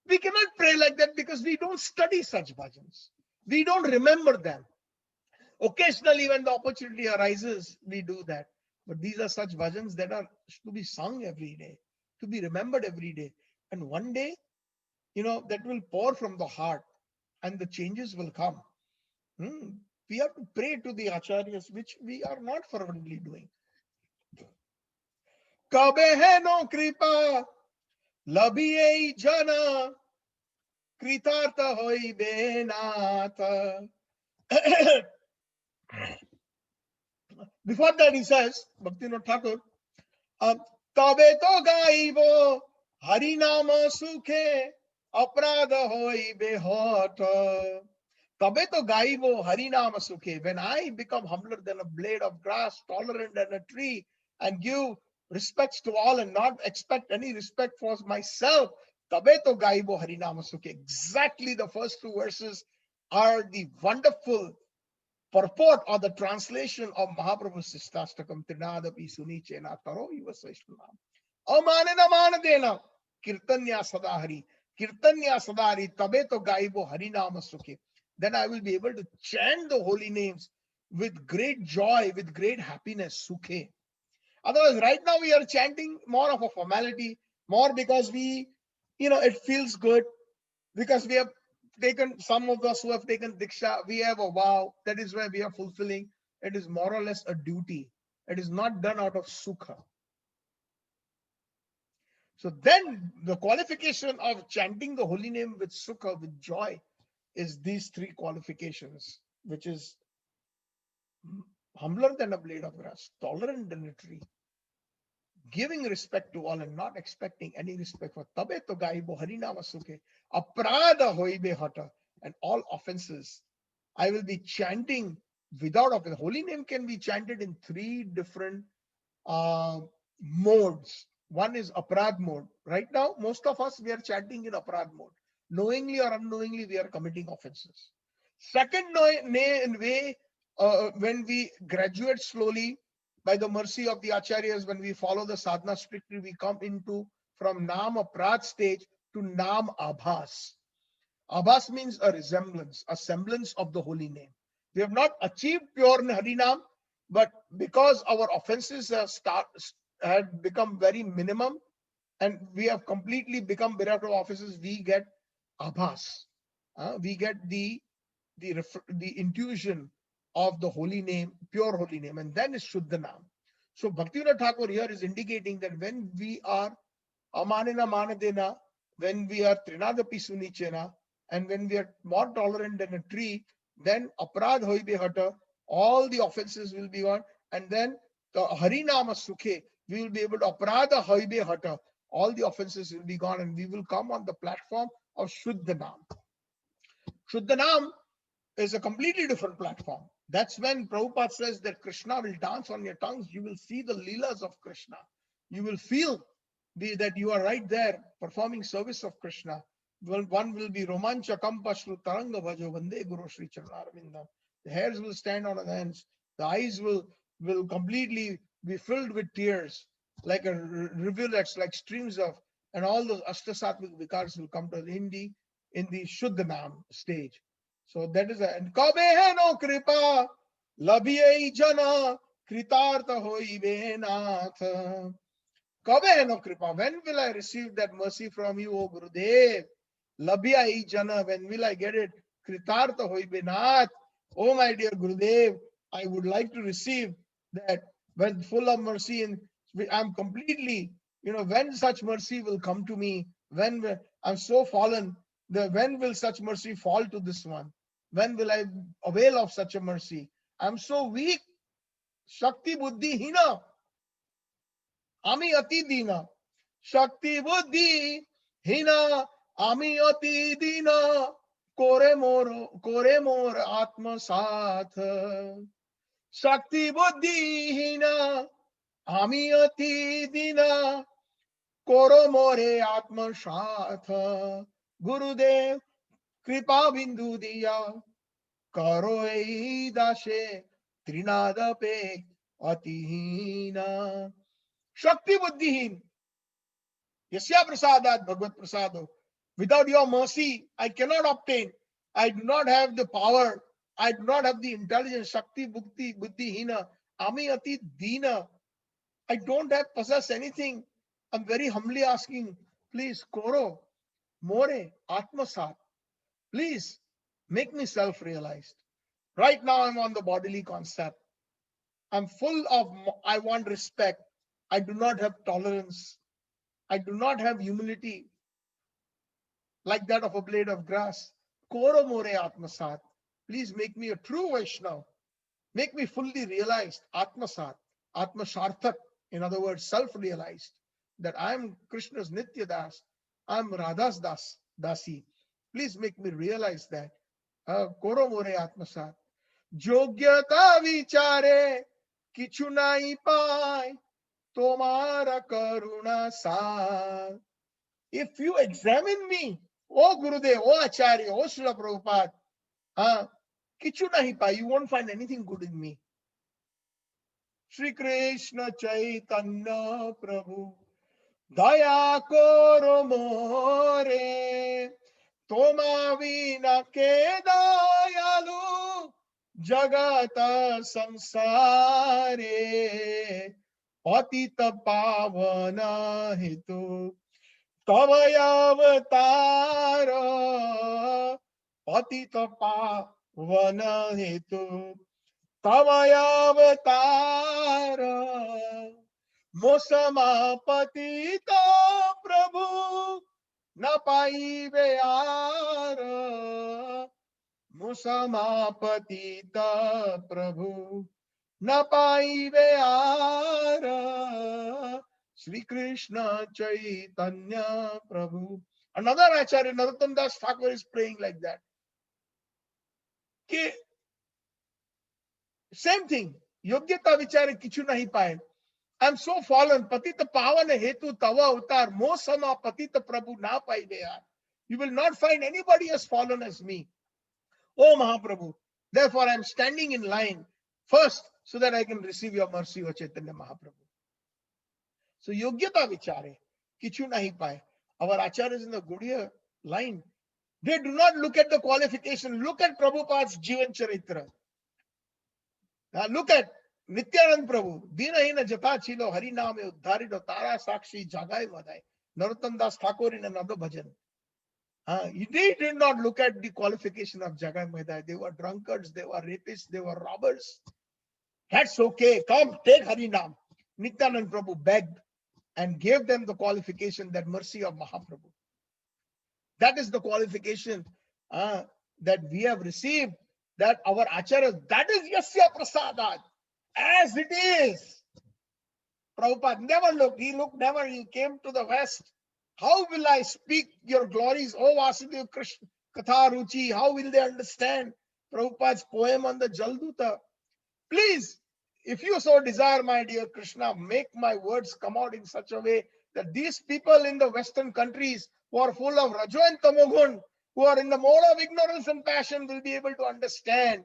We cannot pray like that because we don't study such bhajans. We don't remember them. Occasionally, when the opportunity arises, we do that. But these are such bhajans that are to be sung every day, to be remembered every day. And one day, that will pour from the heart and the changes will come. We have to pray to the acharyas, which we are not fervently doing. Kabe hai no kripa, labhiye jana, kritartha hoi benata. Before that he says, Bhaktivinoda Thakur, Tabe to gaibo, harinama sukhe, aprada hoi behota. Tabe to gaibo, harinama sukhe. When I become humbler than a blade of grass, tolerant than a tree, and give respects to all and not expect any respect for myself, tabe to gaibo harinama sukhe. Exactly the first two verses are the wonderful purport or the translation of Mahaprabhu's Sishtastakam. Trinadapi sunichena taro iva saishtanam. Amanena manadena kirtanya sadahari. Kirtanya sadahari tabe to gaibo harinama sukhe. Then I will be able to chant the holy names with great joy, with great happiness, sukhe. Otherwise, right now we are chanting more of a formality, more because it feels good, because we have taken, some of us who have taken Diksha, we have a vow. That is why we are fulfilling. It is more or less a duty. It is not done out of sukha. So then the qualification of chanting the holy name with sukha, with joy, is these three qualifications, which is humbler than a blade of grass, tolerant than a tree, giving respect to all and not expecting any respect for tabe to gaibo harinama sukhe aprada hoibe hata, and all offenses I will be chanting without offense. Holy name can be chanted in three different modes. One is aparad mode. Right now, most of us, we are chanting in aparad mode. Knowingly or unknowingly, we are committing offenses. Second way, when we graduate slowly by the mercy of the acharyas, when we follow the sadhana strictly, we come into from nam aparad stage to nam abhas. Abhas means a resemblance, a semblance of the holy name. We have not achieved pure Harinam, but because our offenses had become very minimum and we have completely become bereft of offices, we get Abhas. We get the intuition of the holy name, pure holy name, and then is Shuddhanam. So Bhaktivinoda Thakur here is indicating that when we are Amanena Manadena, when we are Trinadapi Sunichena, and when we are more tolerant than a tree, then Aprad Hoibe Hata, all the offenses will be gone, and then the Harinama Sukhe, we will be able to Aprada Hoibe Hata, all the offenses will be gone, and we will come on the platform of Shuddhanam. Shuddhanam is a completely different platform. That's when Prabhupada says that Krishna will dance on your tongues. You will see the leelas of Krishna. You will feel that you are right there performing service of Krishna. One will be Romancha Kampashru Taranga Bhajo Vande Guru Sri Charanarvindam. The hairs will stand on the hands. The eyes will completely be filled with tears, like a rivulets, like streams of, and all those Ashtasattvik Vikars will come to in the Shuddhanam stage. So that is and Kabe hai no kripa labhiye jana kritartha hoibe nath. Kabe hai no kripa. When will I receive that mercy from you, O Gurudev? Labhiye jana. When will I get it? Kritartha hoibe nath. Oh my dear Gurudev, I would like to receive that when full of mercy, and I'm completely, when such mercy will come to me, when I'm so fallen, when will such mercy fall to this one? When will I avail of such a mercy? I'm so weak. Shakti buddhi hina. Ami ati dina. Shakti buddhi hina. Ami ati dina. Kore mor atma sath. Shakti buddhi hina. Ami ati dina. Koro more atma sath. Gurudev kripa bindu diya. Karo ei dashe trinada pe atihina. Shakti buddhihin. Yasya prasadat bhagavad prasado. Without your mercy, I cannot obtain. I do not have the power. I do not have the intelligence. Shakti buddhihina. Ami ati dina. I don't have possess anything. I'm very humbly asking, please, Koro, More, Atmasat, please make me self-realized. Right now, I'm on the bodily concept. I'm full of, I want respect. I do not have tolerance. I do not have humility like that of a blade of grass. Koro more Atmasat. Please make me a true Vaishnava. Make me fully realized, Atmasat, Atmasharthak. In other words, self-realized that I am Krishna's Nitya Das. I am Radha's Dasi. Please make me realize that. Koro more Atmasat. Jogyata vichare kichu nahi pai tomara karuna sar. If you examine me, O Gurudev, O Acharya, O Srila Prabhupada, kichu nahi pai, you won't find anything good in me. Shri Krishna Chaitanya Prabhu Daya koro more Toma vina ke dayalu Jagata samsare Patita pavana hitu Tavaya avatara patita pavana hetu tamayavatara mosama patita prabhu na paive ara mosama patita prabhu na paive ara Sri Krishna Chaitanya Prabhu. Another Acharya, Narottam Das Thakur is praying like that. कि same thing. योग्यता विचारे किछु नहीं पाए. I'm so fallen. Patita pavan hetu tava utar. Mo sama patita prabhu na paive yaar. You will not find anybody as fallen as me. Oh Mahaprabhu. Therefore I am standing in line first so that I can receive your mercy, O Chaitanya Mahaprabhu. So yogyata vichare. Kichu nahi paye. Our acharyas in the Gaudiya line, they do not look at the qualification. Look at Prabhupada's Jivan Charitra. Now look at Nityanand Prabhu. Dinahina jata chilo hari name uddharido tara sakshi jagai vadai. Narottam Das Thakur in another bhajan. They did not look at the qualification of Jagai Madai. They were drunkards, they were rapists, they were robbers. That's okay. Come, take Harinam. Nityanand Prabhu begged and gave them the qualification, that mercy of Mahaprabhu. That is the qualification that we have received, that our Acharya, that is Yasya Prasadat, as it is. Prabhupada never looked, he looked never, he came to the West. How will I speak your glories, O Vasudev Krishna Katha Ruchi? How will they understand Prabhupada's poem on the Jalduta? Please, if you so desire, my dear Krishna, make my words come out in such a way that these people in the Western countries who are full of Rajo and Tamogun, who are in the mode of ignorance and passion, will be able to understand.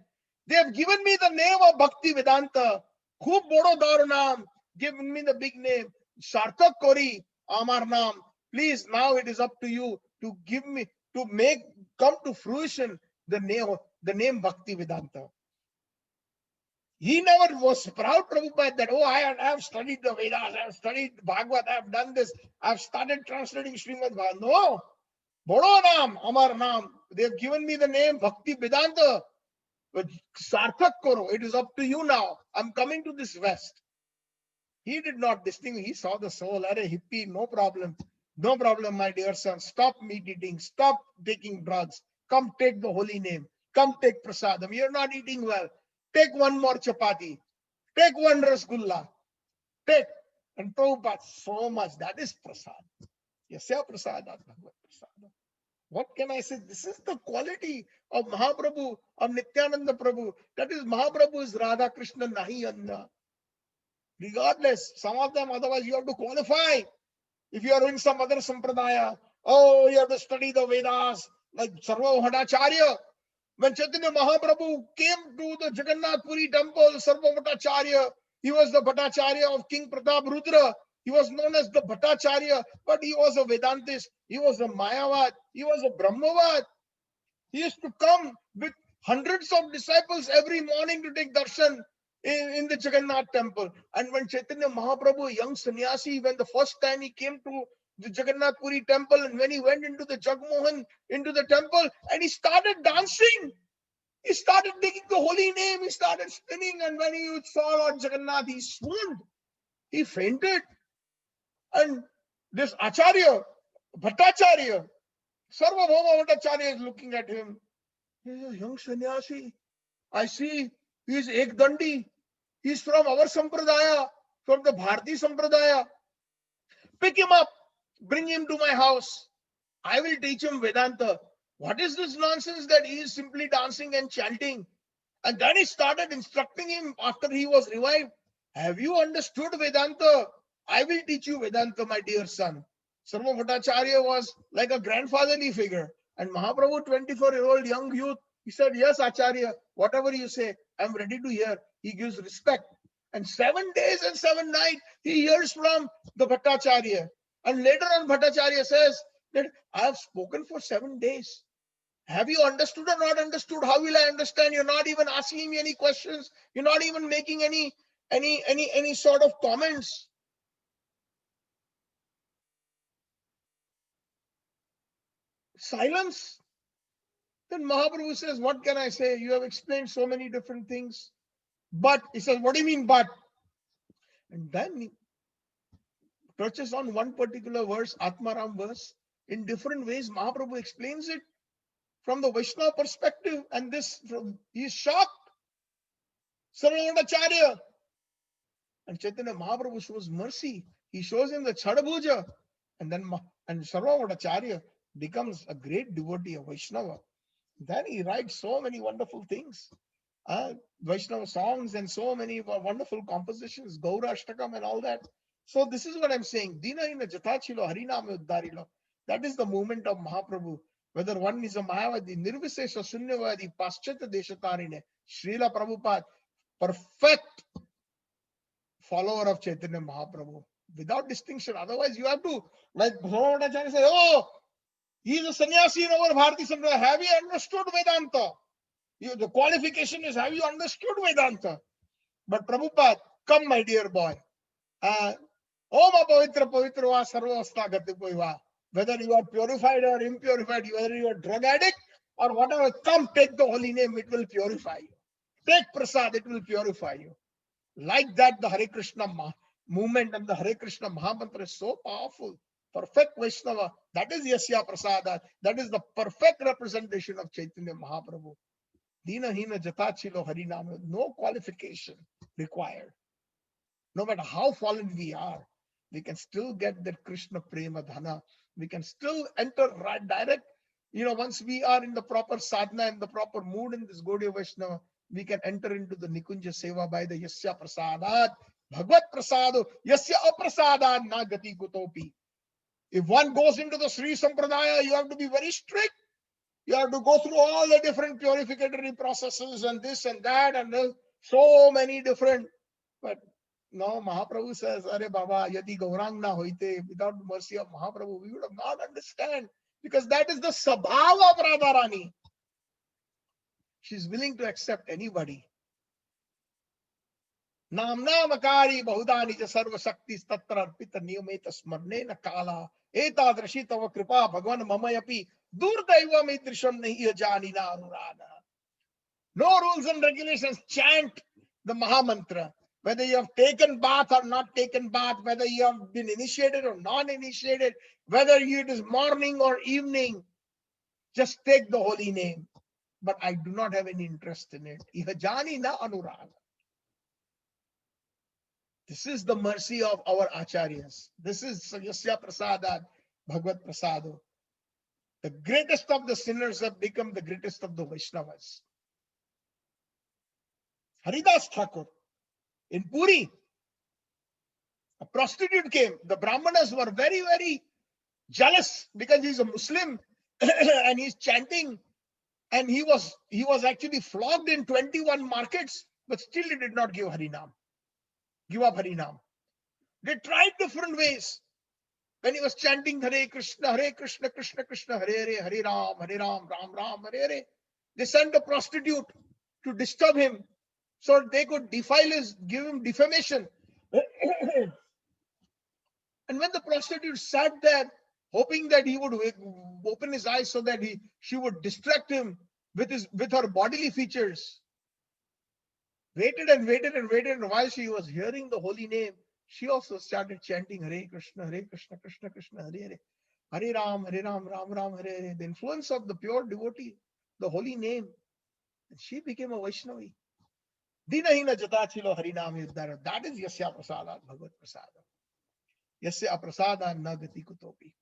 They have given me the name of Bhakti Vedanta. Khub bodo dar naam. Given me the big name. Sarthak Kori Amar Naam. Please, now it is up to you to give me, to make, come to fruition the name Bhakti Vedanta. He never was proud, Prabhupada, that, oh, I have studied the Vedas, I have studied Bhagavad, I have done this, I have started translating Srimad Bhagavad. No. Bodo Naam, Amar Naam. They have given me the name Bhakti Vedanta. But Sarthak Koro, it is up to you now. I'm coming to this West. He did not distinguish. He saw the soul. Are hippie, no problem. No problem, my dear son. Stop meat eating. Stop taking drugs. Come take the holy name. Come take prasadam. You're not eating well. Take one more chapati. Take one rasgulla. Take. And Prabhupada, so much. That is prasad. Yasya prasadat bhagavad prasadam. What can I say? This is the quality of Mahaprabhu, of Nityananda Prabhu. That is, Mahaprabhu is Radha Krishna Nahi Anna. Regardless, some of them, otherwise you have to qualify. If you are in some other sampradaya, oh, you have to study the Vedas, like Sarva Bhattacharya. When Chaitanya Mahaprabhu came to the Jagannath Puri temple, Sarva Bhattacharya, he was the Bhattacharya of King Pratap Rudra. He was known as the Bhattacharya, but he was a Vedantist, he was a Mayavad, he was a Brahmavad. He used to come with hundreds of disciples every morning to take darshan in the Jagannath temple. And when Chaitanya Mahaprabhu, a young sannyasi, when the first time he came to the Jagannath Puri temple, and when he went into the Jagmohan, into the temple, and he started dancing, he started taking the holy name, he started spinning, and when he saw Lord Jagannath, he swooned, he fainted. And this Acharya, Bhattacharya, Sarvabhauma Bhattacharya is looking at him. He is a young sannyasi. I see he is Ekdandi. He is from our sampradaya, from the Bharati sampradaya. Pick him up, bring him to my house. I will teach him Vedanta. What is this nonsense that he is simply dancing and chanting? And then he started instructing him after he was revived. Have you understood Vedanta? I will teach you Vedanta, my dear son. Sarva Bhattacharya was like a grandfatherly figure. And Mahaprabhu, 24-year-old young youth, he said, yes, Acharya, whatever you say, I'm ready to hear. He gives respect. And 7 days and 7 nights, he hears from the Bhattacharya. And later on, Bhattacharya says that I have spoken for 7 days. Have you understood or not understood? How will I understand? You're not even asking me any questions. You're not even making any sort of comments. Silence. Then Mahaprabhu says, what can I say? You have explained so many different things. But, he says, what do you mean but? And then he touches on one particular verse, Atmaram verse. In different ways, Mahaprabhu explains it from the Vaishnava perspective. And he's shocked. Sarvavadacharya. And Chaitanya Mahaprabhu shows mercy. He shows him the Chadabhuja. And Sarvavadacharya becomes a great devotee of Vaishnava. Then he writes so many wonderful things. Vaishnava songs and so many wonderful compositions, Gurvashtakam and all that. So this is what I'm saying. Dina ina jatachilo hariname uddarilo. That is the movement of Mahaprabhu. Whether one is a Mayavadi, Nirvisesha Sunyavadi, Paschata Deshatarine, Srila Prabhupada, perfect follower of Chaitanya Mahaprabhu, without distinction. Otherwise, you have to, like Bhagavad say, oh, he is a sannyasi in our Bharati Sampradaya. Have you understood Vedanta? The qualification is, have you understood Vedanta? But Prabhupada, come my dear boy. Om Pavitra Pavitra Sarvasta Gatipuiva. Whether you are purified or impurified, whether you are drug addict or whatever, come take the holy name, it will purify you. Take prasad, it will purify you. Like that, the Hare Krishna movement and the Hare Krishna Mahamantra is so powerful. Perfect Vaishnava. That is Yasya Prasada. That is the perfect representation of Chaitanya Mahaprabhu. Dina Hina Jatachilo Harinam. No qualification required. No matter how fallen we are, we can still get that Krishna Prema Dhana. We can still enter right direct. Once we are in the proper sadhana and the proper mood in this Gaudiya Vaishnava, we can enter into the Nikunja Seva by the Yasya Prasadat, Bhagavad Prasado, Yasya Aprasadat na gati kutopi. If one goes into the Sri Sampradaya, you have to be very strict. You have to go through all the different purificatory processes and this and that and so many different. But no, Mahaprabhu says, Are Baba, Yadi Gaurang na hoite, without the mercy of Mahaprabhu, we would have not understand. Because that is the Sabhava of Radharani. She's willing to accept anybody. Namna makari bahudani ja sarva shakti tatra arpita niyameta smarne na kala eta drashi tava kripa bhagwan mamayapi durdaiva mitrisham nahi jani na anurana. No rules and regulations. Chant the Mahamantra. Whether you have taken bath or not taken bath, whether you have been initiated or non-initiated, whether it is morning or evening, just take the holy name. But I do not have any interest in it. Iha jani na anuraga. This is the mercy of our acharyas. This is Yasya Prasadat, Bhagavad Prasado. The greatest of the sinners have become the greatest of the Vaishnavas. Haridas Thakur in Puri, a prostitute came. The Brahmanas were very, very jealous because he's a Muslim and he's chanting. And he was actually flogged in 21 markets, but still he did not give Harinam. Give up Harinam. They tried different ways. When he was chanting Hare Krishna, Krishna Krishna, Hare Hare, Hare Ram, Ram Ram, Hare Hare, they sent a prostitute to disturb him so they could give him defamation. And when the prostitute sat there, hoping that he would open his eyes so that she would distract him with her bodily features, waited and waited and waited, and while she was hearing the holy name, she also started chanting Hare Krishna, Krishna Krishna, Hare Hare, Hare Ram, Ram Ram, Hare Hare. The influence of the pure devotee, the holy name, and she became a Vaishnavi. Dina hina jatachilo harinam yuddhara. That is Yasya Prasada, Bhagavad Prasada. Yasya Prasada na gati kutopi.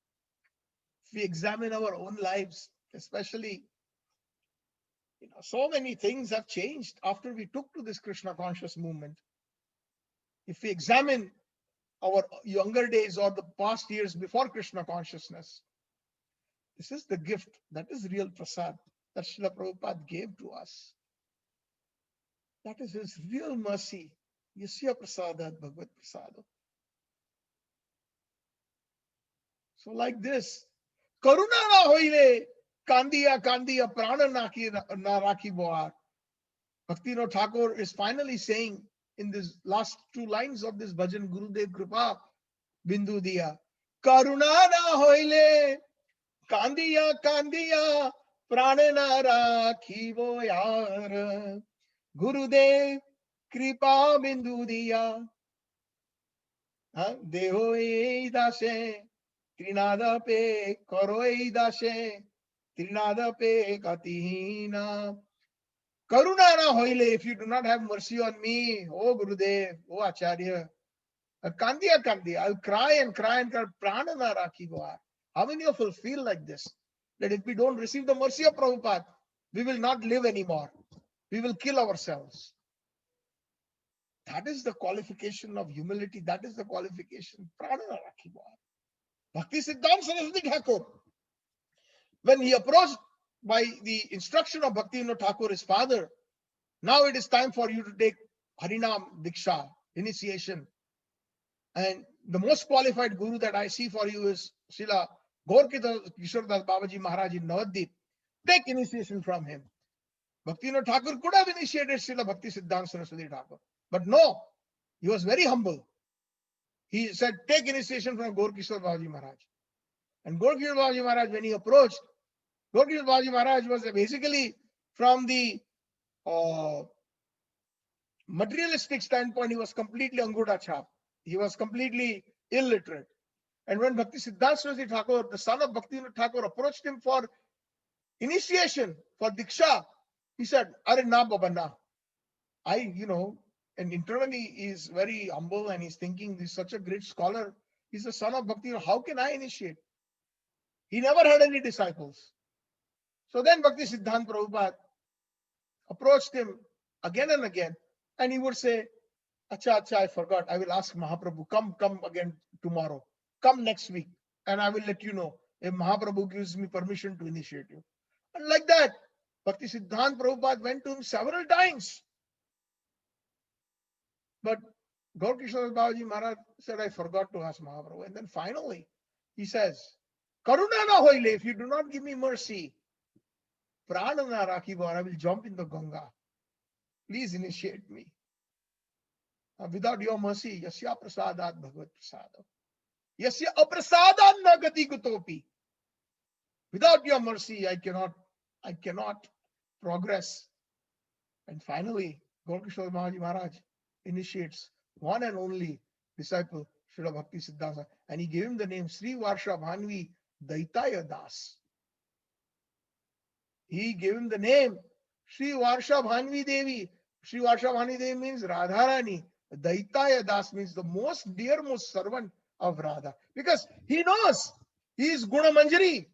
If we examine our own lives, especially, so many things have changed after we took to this Krishna conscious movement. If we examine our younger days or the past years before Krishna consciousness, this is the gift, that is real prasad that Srila Prabhupada gave to us. That is his real mercy. Yasya Prasadat Bhagavad Prasada. So like this, Karuna na hoile, Kandiya prana na rakhi boar. Bhaktivinoda Thakur is finally saying in this last two lines of this bhajan, Gurudev Kripa Bindu Diya. Karuna na hoile, Kandiya प्राण न राखिबो यार, गुरुदेव कृपा बिंदु दिया, देहो ए दासे त्रिनाद पे करो ए दासे त्रिनाद पे कतिहीना. Karuna na hoile, if you do not have mercy on me, oh Gurudev, oh Acharya, Kandi, I'll cry and cry and cry. Prana na rakhi goar. How many of us feel like this? That if we don't receive the mercy of Prabhupada, we will not live anymore. We will kill ourselves. That is the qualification of humility. That is the qualification. Prana na rakhi goar. Bhakti Siddhanta Saraswati Thakur, when he approached by the instruction of Bhaktivinoda Thakur, his father, now it is time for you to take Harinam Diksha, initiation. And the most qualified guru that I see for you is Srila Gaurkita Kishordas Babaji Maharaj in Navadvip. Take initiation from him. Bhaktivinoda Thakur could have initiated Srila Bhakti Siddhanta Saraswati Thakur. But no, he was very humble. He said, take initiation from Gaurkishore Babaji Maharaj. And Gaurkishore Babaji Maharaj, when he approached, Gaurkishore Babaji Maharaj was basically from the materialistic standpoint, he was completely Angudha Chap. He was completely illiterate. And when Bhakti Siddhanta Saraswati Thakur, the son of Bhaktivinoda Thakur, approached him for initiation, for Diksha, he said, Are na babana. And internally he is very humble and he's thinking, he's such a great scholar. He's the son of Bhakti. How can I initiate? He never had any disciples. So then Bhakti Siddhanta Prabhupada approached him again and again. And he would say, Acha, I forgot. I will ask Mahaprabhu. Come again tomorrow. Come next week. And I will let you know if Mahaprabhu gives me permission to initiate you. And like that, Bhakti Siddhanta Prabhupada went to him several times. But Gaurkishore Babaji Maharaj said, I forgot to ask Mahaprabhu. And then finally, he says, Karuna na hoile, if you do not give me mercy, prana na rakhibo, I will jump in the Ganga. Please initiate me. Without your mercy, yasya prasadat bhagavad prasada. Yasya aprasadat na gati kutopi. Without your mercy, I cannot progress. And finally, Gaurkishore Babaji Maharaj initiates one and only disciple, Srila Bhakti Siddhanta, and he gave him the name Sri Varsha Bhanvi Daitaya Das. He gave him the name Sri Varsha Bhanvi Devi. Sri Varsha Bhanvi Devi means Radharani. Daitaya Das means the most dearmost servant of Radha. Because he knows he is Guna Manjari.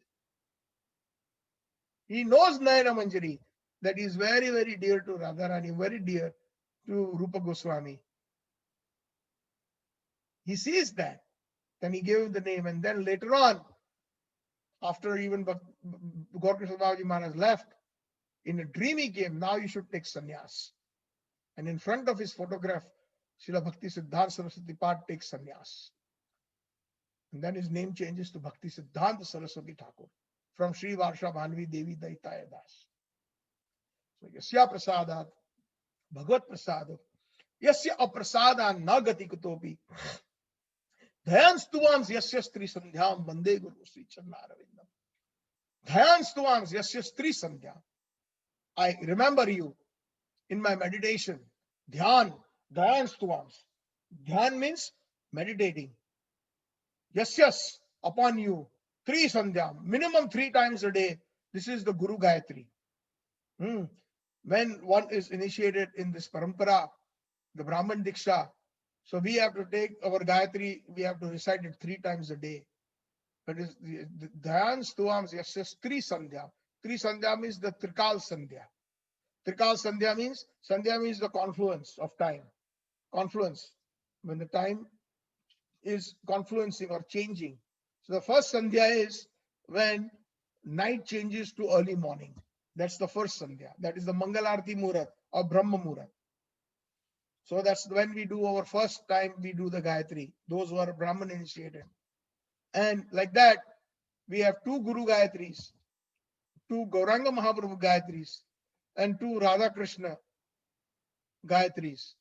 He knows Nayana Manjari, that is very, very dear to Radharani, very dear to Rupa Goswami. He sees that. Then he gave him the name. And then later on, after even Gaurkishore Babaji Maharaj left, in a dream he came, now you should take sannyas. And in front of his photograph, Srila Bhakti Siddhanta Saraswati Pat takes sannyas. And then his name changes to Bhakti Siddhanta Saraswati Thakur from Sri Varsha Bhanvi Devi Daitaya Das. So Yasya Prasadat, Bhagavad Prasada, Yasya Aprasadan Nagati Kutopi, Dhayan Stuvams Yasya Stri Sandhyam Bande Guru Sri Channaravindam. Dhayan Stuvams Yasya Stri Sandhyam. I remember you in my meditation. Dhyan, Dhayan Stuvams. Dhyan means meditating. Yasyas, upon you, Tri Sandhyam, minimum 3 times a day. This is the Guru Gayatri. When one is initiated in this parampara, the Brahman Diksha, so we have to take our Gayatri, we have to recite it 3 times a day. But is the Dhyan Stuvams Yasyas Tri Sandhyam. Tri Sandhyam means the Trikal Sandhya. Trikal Sandhya means the confluence of time. Confluence, when the time is confluencing or changing. So the first Sandhya is when night changes to early morning. That's the first Sandhya. That is the Mangalarti Murat or Brahma Murat. So that's when we do our first time we do the Gayatri, those who are Brahman initiated. And like that, we have 2 Guru Gayatris, 2 Gauranga Mahaprabhu Gayatris, and 2 Radha Krishna Gayatris.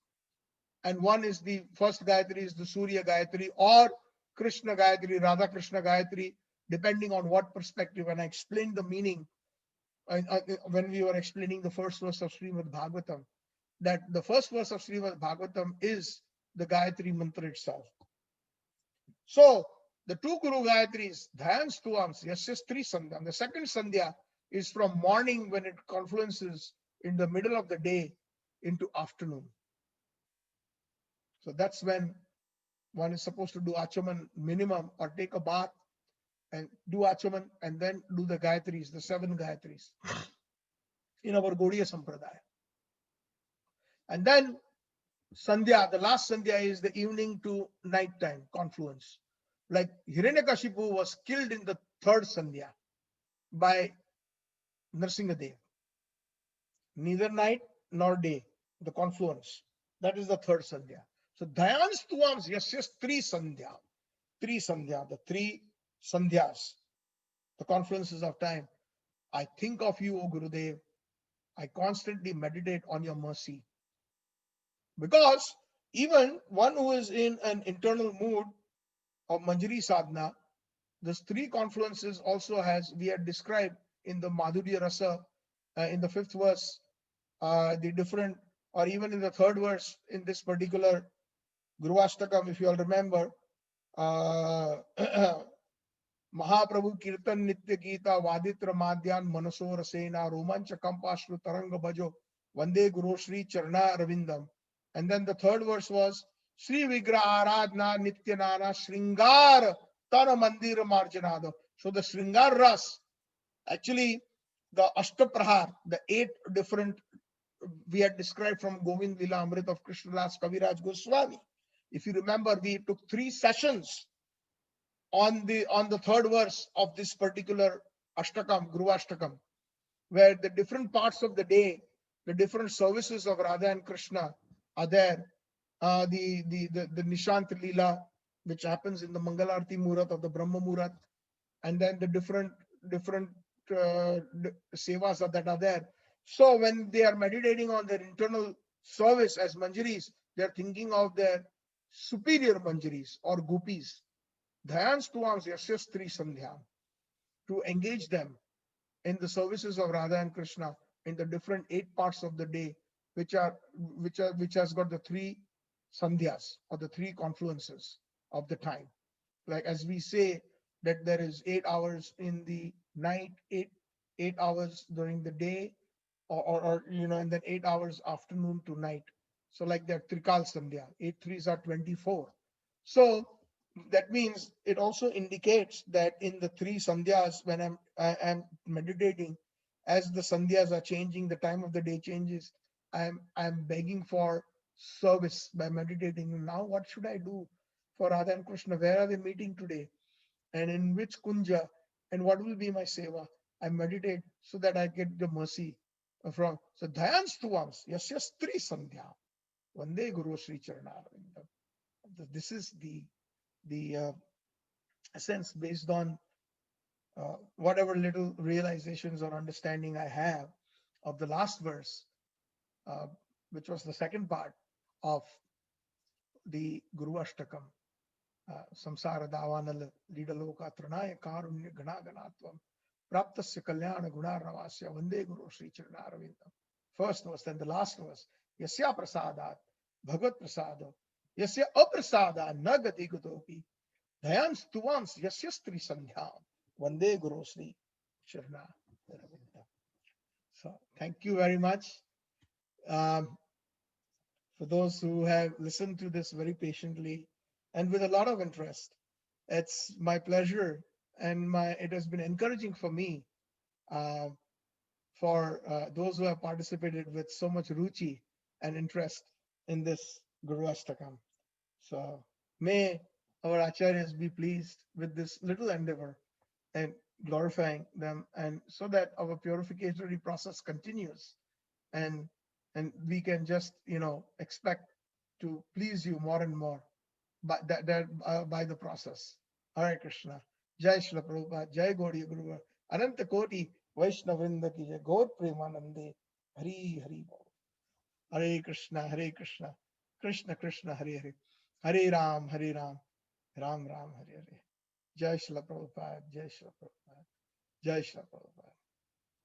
And one is the first Gayatri is the Surya Gayatri or Krishna Gayatri, Radha Krishna Gayatri, depending on what perspective. And I explained the meaning when we were explaining the first verse of Srimad Bhagavatam, that the first verse of Srimad Bhagavatam is the Gayatri Mantra itself. So the two Guru Gayatris, Dhyan Stuvams, Yasyas Tri Sandhyam. The second Sandhya is from morning when it confluences in the middle of the day into afternoon. So that's when one is supposed to do Achaman minimum, or take a bath and do Achaman and then do the Gayatris, the 7 Gayatris in our Gaudiya Sampradaya. And then Sandhya, the last Sandhya, is the evening to night time confluence. Like Hiranyakashipu was killed in the third Sandhya by Nrsingadev. Neither night nor day, the confluence. That is the third Sandhya. So Dhyan Stuvams Yasyas Tri Sandhya. The 3 Sandhyas, the confluences of time. I think of you, O Gurudev. I constantly meditate on your mercy. Because even one who is in an internal mood of Manjari Sadhana, these 3 confluences also has, we had described in the Madhurya Rasa, in the 5th verse, the different, or even in the 3rd verse in this particular Gurvashtakam, if you all remember, Mahaprabhu Kirtan Nitya Gita Vaditra Madhyan Manaso Rasena Romancha Kampashru Taranga Bhajo Vande Guru Shri Charna Ravindam. And then the 3rd verse was Sri Vigra Aradna Nityanana Shringar Tana Mandira Marjanado. So the Shringar Ras, actually the Ashtaprahar, the 8 different we had described from Govind Lila Amrit of Krishnadas Kaviraj Goswami. If you remember, we took 3 sessions on the 3rd verse of this particular Ashtakam, Gurvashtakam, where the different parts of the day, the different services of Radha and Krishna are there. The Nishant Leela, which happens in the Mangalarti Murat of the Brahma Murat, and then the different sevas that are there. So when they are meditating on their internal service as Manjaris, they are thinking of their superior Manjaris or Gopis. Dhyan Stuvams Yasyas Tri Sandhyam, to engage them in the services of Radha and Krishna in the different 8 parts of the day, which has got the 3 sandhyas or the 3 confluences of the time. Like as we say that there is 8 hours in the night, 8 hours during the day, or and then 8 hours afternoon to night. So like that Trikal Sandhya, 8 3s are 24. So that means it also indicates that in the 3 sandhyas, when I'm meditating, as the sandhyas are changing, the time of the day changes, I'm begging for service by meditating. Now what should I do for Radha and Krishna? Where are they meeting today? And in which kunja? And what will be my seva? I meditate so that I get the mercy from. So Dhyan Stuvams Yasyas Tri Sandhya Vande Guru Shri Charana Arvindam. This is the sense based on whatever little realizations or understanding I have of the last verse, which was the second part of the Gurvashtakam. Samsara Davanal Lidaloka Tranaya Karunya Gana Ganatvam Praptasya Kalyana Guna Ravasya Vande Guru Sri Charanaravindam. First verse, then the last verse. Yasya Prasadat Bhagavad Prasado Yasya Aprasada Nagati Gutopi Dhyan Stuvams Yasyas Tri Sandhyam Vande Guru Sri Charanaravindam. So thank you very much for those who have listened to this very patiently and with a lot of interest. It's my pleasure, and it has been encouraging for me, for those who have participated with so much ruchi and interest in this Gurvashtakam. So may our acharyas be pleased with this little endeavor and glorifying them, and so that our purificatory process continues, and we can just expect to please you more and more by the process. Hare Krishna. Jai Shri Prabhupada. Jai Gaudiya Guru. Ananta Koti Vaishnavrinda ki jai. Gaur Premanande. Hari Hari Bol. Hare Krishna. Hare Krishna. Krishna Krishna Hare Hare. Hare Ram. Hare Ram. Ram Ram Hare Hare. Jai Shri Prabhupada. Jai Shri Prabhupada. Jai Shri Prabhupada.